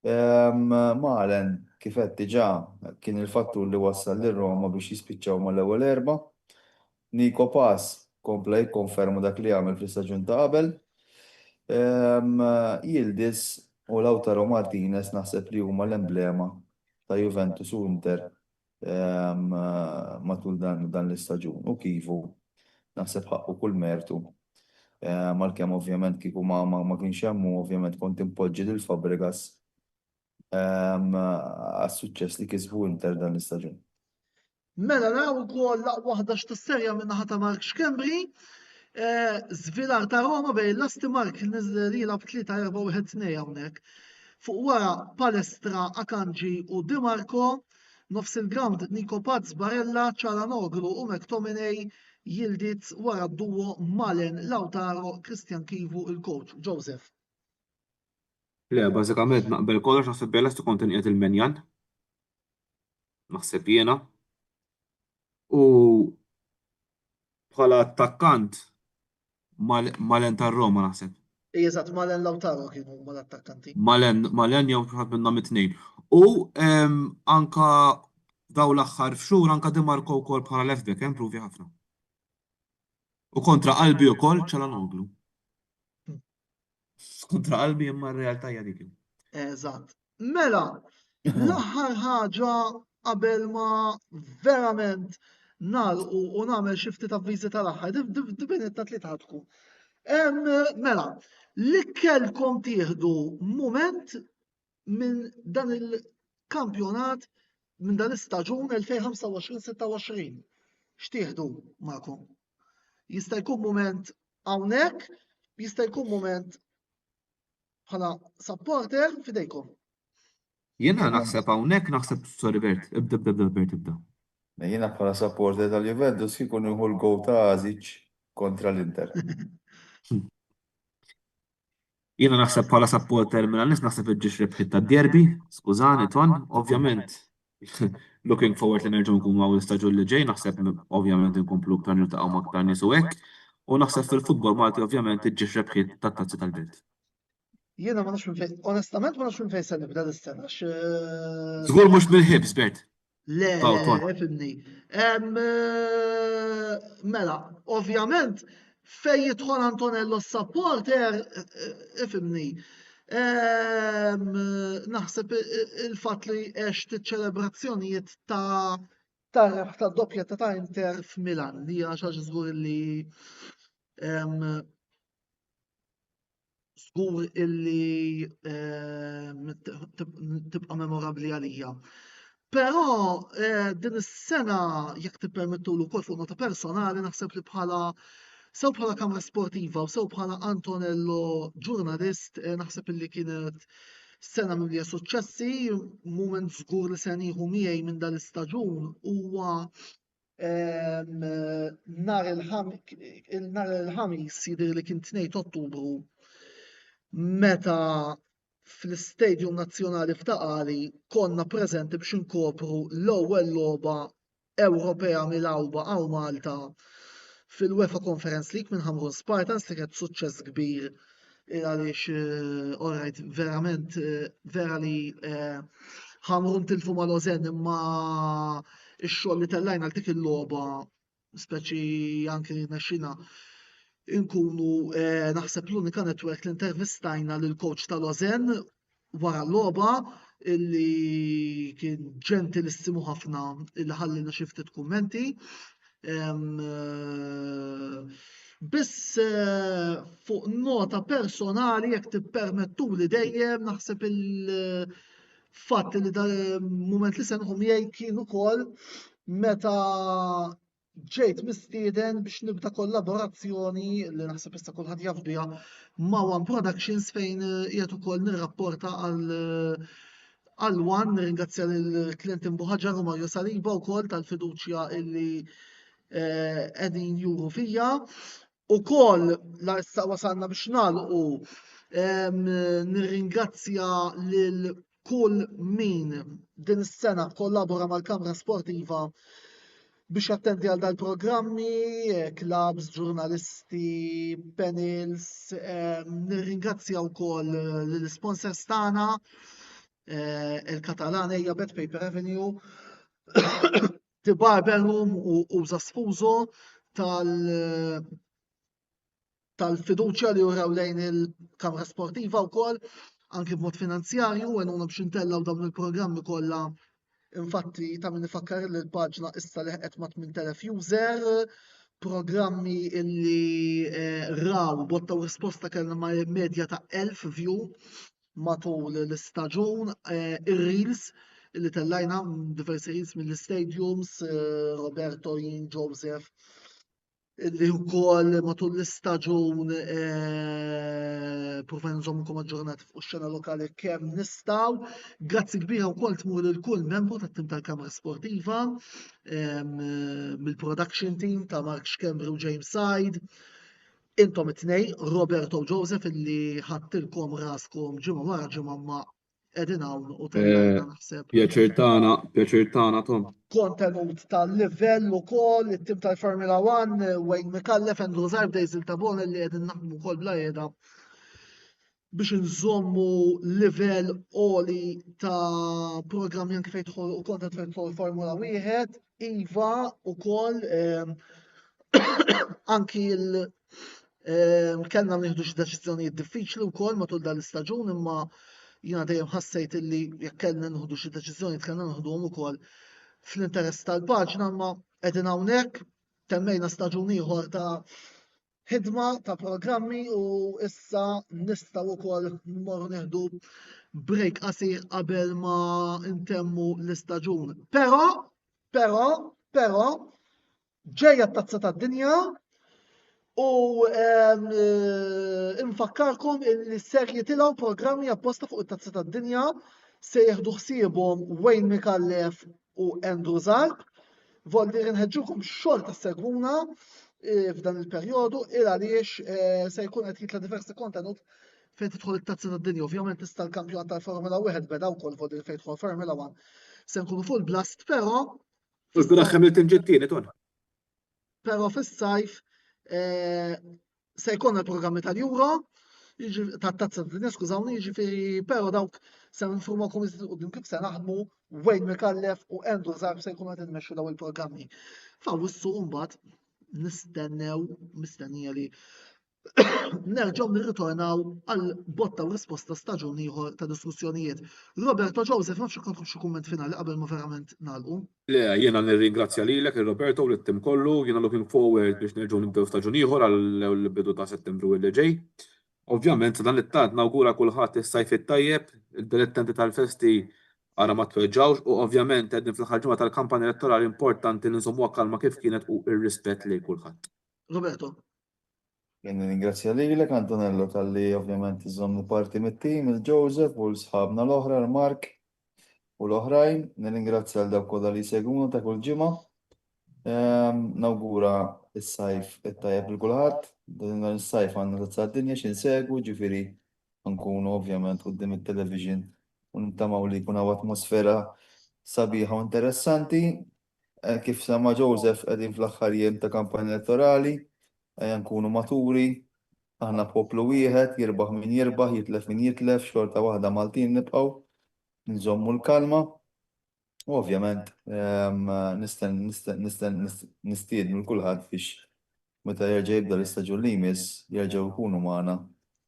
Malen kif qed diġà kien il-fattur li wassal lir-Roma biex jispiċċaw mal-ewwel erba'. Nico Paz kompla jikkonferma dak li għamel fl-istaġun ta' qabel. Yildiz u Lautaro Martinez naħseb li huma l-emblema ta' Juventus u Inter matul dan l-istaġun. U kifu naħseb ħaqqu kull mertu. Malkemm ovvjament kieku ma kienx hemm ovvjament kont impoġġi lil Fabregas għas-suċċess li kisbu Inter dan l-istaġun. Mela naraw ukoll laqwa 11 tas-serja min-naħa ta' Mark Xkembri. Żvilar ta' Roma bejn Lasti Mark li jilgħab 3-4-1-2 hawnhekk. Fuq wara Palestra, Akanji u Di Marco, nofs il-ground Nico Paz, Barella, Çalhanoğlu u McTominay, Yildiz wara d-duo Malen, Lautaro, Christian Kivu il-coach. Joseph. Le, bażikament naqbel kollox naħseb bejn Lasti kont inqiegħed il-Menjan. Naħseb jiena. U bħala attakkant Malen tar-Roma naħseb. Eżatt, Malen Lautaro kienu mal-attakkanti. Malen jew ħadd minnhom it-tnejn. U anka daw l-aħħar f'xhur anka Di Marco wkoll bħala left back impruvi ħafna. U kontra qalbi wkoll Çalhanoğlu. Kontra qalbi imma r-realtà hija dik. Eżatt. Mela, l-aħħar ħaġa qabel ma verament nagħlqu u nagħmel xi ftit avviżi tal-aħħar, dibinetna tliet tkun. Mela, li kellkom tieħdu mument minn dan il-kampjonat, minn dan l-istaġun 2025-26. X'tieħdu magħkom? Jista' jkun mument hawnhekk, jista' jkun mument bħala supporter fidejkom. Jiena naħseb hawnhekk naħseb sorry Bert, ibda Bert ibda. Jiena bħala supporter tal-Juventus kikun iħu l-gow ta' Azic kontra l-Inter. Jiena naħseb bħala supporter Milanis naħseb iġġiex rebħit tad-derby, skużani ton, ovvjament. Looking forward li nerġgħu nkunu għaw l-istaġun li ġej, naħseb ovvjament inkomplu aktar niltaqgħu ma' aktar nies u hekk. U naħseb fil-futbol Malti ovvjament iġġiex rebħit tat-tazzi tal-belt. Jiena ma nafx minn fejn, onestament ma nafx minn fejn se nibda l-istena. Żgur mhux mill-ħibs Bert. Le, Ton. fimni. Mela, ovvjament, fej jidħol Antonello s-supporter, fimni. Naħseb il-fat li għext ċelebrazzjonijiet ta' rebħ ta' doppja ta' Inter f'Milan, li hija xi ħaġa żgur li żgur illi tibqa' memorabbli għalija. Però din is-sena jekk tippermettulu wkoll fuq nota personali naħseb li sew bħala kamra sportiva u sew bħala Antonello ġurnalist naħseb illi kienet sena mimlija suċċessi, mument żgur li se nieħu miegħi minn dan l-istaġun huwa nhar il-ħamis jidher li kien 2 Ottubru meta fl-Istadium Nazzjonali f'Taqali konna preżenti biex inkopru l-ewwel logħba Ewropea mill-awba għaw Malta fil-UEFA Conference League minn Hamrun Spartans li kienet suċċess kbir għaliex alright verament vera li Hamrun tilfu ma' Lozen imma x-xogħol li tellajna għal dik il-logħba speċi anke nexxina inkunu naħseb l-unika netwerk li intervistajna lil coach ta' Lozen wara l-logħba illi kien ġentilissimu ħafna illi ħallilna xi ftit kummenti. Biss fuq nota personali jekk tippermettuli dejjem naħseb il-fatt li dal-mument li se nħu miegħi kien ukoll meta ġejt mistieden biex nibda kollaborazzjoni li naħseb issa kulħadd jaf biha ma' One Productions fejn qiegħed ukoll nirrapporta għal One nirringrazzja lil Clinton Buħaġar u Mario Saliba wkoll tal-fiduċja illi qegħdin juru fija. Ukoll la issa wasalna biex nagħlqu nirringrazzja lil kull min din is-sena kollabora mal-Kamra Sportiva biex attendi għal dal-programmi, clubs, ġurnalisti, panels, nirringrazzja wkoll l-sponsors tagħna, il-Katalan hija Bet Paper Avenue, Tibarberhom u Zasfuso tal-fiduċja li juraw lejn il-Kamra Sportiva wkoll, anke b'mod finanzjarju, għenuna biex intellaw dawn il-programmi kollha. Infatti ta' min ifakkar li l-paġna issa leħqet ma' 8000 user, programmi illi raw bottaw risposta kellna ma' medja ta' 1000 view matul l-istaġun, ir-reels illi tellajna diversi reels mill-stadiums, Roberto, Joseph, illi wkoll matul l-istaġun provajna nżommukom aġġornati fuq ix-xena lokali kemm nistgħu. Grazzi kbira wkoll tmur lil kull membru tat-tim tal-Kamra Sportiva, mill-production team ta' Mark Xkembri u James Side. Intom it-tnej, Roberto u Joseph illi ħadtilkom raskom ġimgħa wara ġimgħa ma' qegħdin hawn u tellajna naħseb. Pjaċir tagħna Tom. Kontenut tal-livell ukoll, it-tim tal-Formula 1, Wayne McCallef, Andrew Zarbdays il-Tabon li qegħdin naħdmu wkoll bla qiegħda biex nżommu livell għoli ta' programmi anke fejn tidħol u kontent fejn tidħol Formula 1, iva wkoll anki kellna nieħdu xi deċiżjonijiet diffiċli wkoll matul dan l-istaġun imma jiena dejjem ħassejt illi jekk kellna nieħdu xi deċiżjonijiet kellna nieħduhom ukoll fl-interess tal-paġna imma qegħdin hawnhekk temmejna staġun ieħor ta' ħidma ta' programmi u issa nistgħu wkoll nmorru nieħdu break qasir qabel ma ntemmu l-istaġun. Però ġejja t-tazza tad-dinja U infakkarkom li ser jitilgħu programmi apposta fuq it-tazza tad-dinja se jieħdu ħsiebhom Wayne Micallef u Andrew Zarb. Volli nħeġġukom xogħol tassegwuna f'dan il-perjodu il għaliex se jkun qed jitla diversi kontenut fejn tidħol it-tazza tad-dinja. Ovvjament tista' l-kampjonat tal-Formula 1 beda wkoll volli fejn tidħol Formula 1 se nkunu full blast, però Biraħ Hamilton ġittini ton. Pero fis-sajf se jkollna l-programmi tal-Euro, tat-tazza tad-dinja, skużawni, jiġifieri, però dawk se ninformakom iżid qudiem kif se naħdmu Wayne Micallef u Andrew Zarb se jkunu qed immexxu dawn il-programmi. F'Awwissu mbagħad nistennew mistennija li nerġgħu nirritornaw għal botta u risposta staġun ieħor ta' diskussjonijiet. Roberto Joseph, nafx ikolkom xi kumment finali qabel ma verament nagħlqu. Le, jiena nirringrazzja lilek il-Roberto u lit-tim kollu, jiena looking forward biex nerġgħu nibdew staġun ieħor għall-bidu ta' Settembru li ġej. Ovvjament dan l-ittat nawgura kulħadd is-sajf it-tajjeb, il-dilettenti tal-festi ara ma tweġġawx u ovvjament qegħdin fl-aħħar ġimgħa tal-kampanja elettorali importanti ninżommuha kalma kif kienet u ir-rispett lejn kulħadd. Roberto. Jien ringrazzja lilek Antonello tal-li ovvjament iżommu parti mit-tim, il-Joseph u l-sħabna l-oħra, l-Mark u l-oħrajn. Nirringrazzja l dawk kollha li jsegwuna ta' kull ġimgħa. Nawgura is-sajf it-tajjeb lil kulħadd. Dan is-sajf għandna tazza d-dinja x'insegwu, ġifieri nkunu ovvjament quddiem it-television u nittamaw li jkun hawn atmosfera sabiħa u interessanti. Kif sema Joseph qegħdin fl-aħħar jiem ta' kampanja elettorali. Nkunu maturi, aħna poplu wieħed, jirbaħ min jirbaħ, jitlef min jitlef, xorta waħda Maltin nibqgħu, nżommu l-kalma. U ovvjament nistiednu l-kulħadd biex meta jerġa' jibda l-istaġun li jmiss jerġgħu jkunu magħna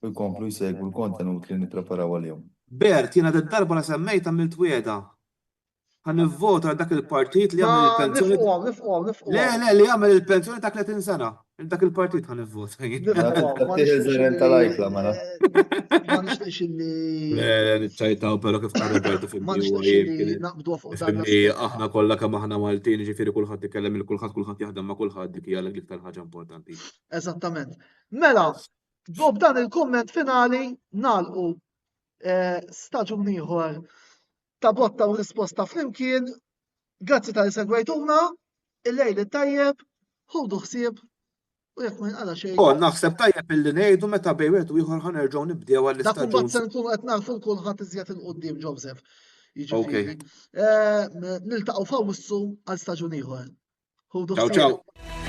u jkomplu jsegwu l-kontenut li nippreparaw għalihom. Bert, jiena d-darba la semmejt għamilt wieda. Ħanivvota dak il-partit li jagħmel il-pensjoni. Nifqgħu. Le, li jagħmel il-pensjoni ta' 30 sena. Dak il-partit ħanivvota. Ma nixtieqx illi Niċċajtaw però kif kien Roberto ma nixtieqx illi naqbdu fuq dan aħna kollha kemm aħna Maltin, ġifieri kulħadd ikellem il-kulħadd, kulħadd jaħdem ma' kulħadd dik hija l-iktar ħaġa importanti. Eżattament. Mela, b'dan il-kumment finali nagħlqu staġun ieħor ta' botta u risposta flimkien. Grazzi tal-li segwejtuna, il-lejl it-tajjeb, ħudu ħsieb u jekk ma jinqala xejn. Naħseb tajjeb illi ngħidu meta bejwet u ieħor ħanerġgħu nibdew Dak għall-istaġun. imbagħad se nkunu qed narfu kulħadd iżjed il-qudiem Joseph. Jiġifieri. Niltaqgħu f'Awwissu għal staġun ieħor. Ħudu Ciao, ħsieb. ciao.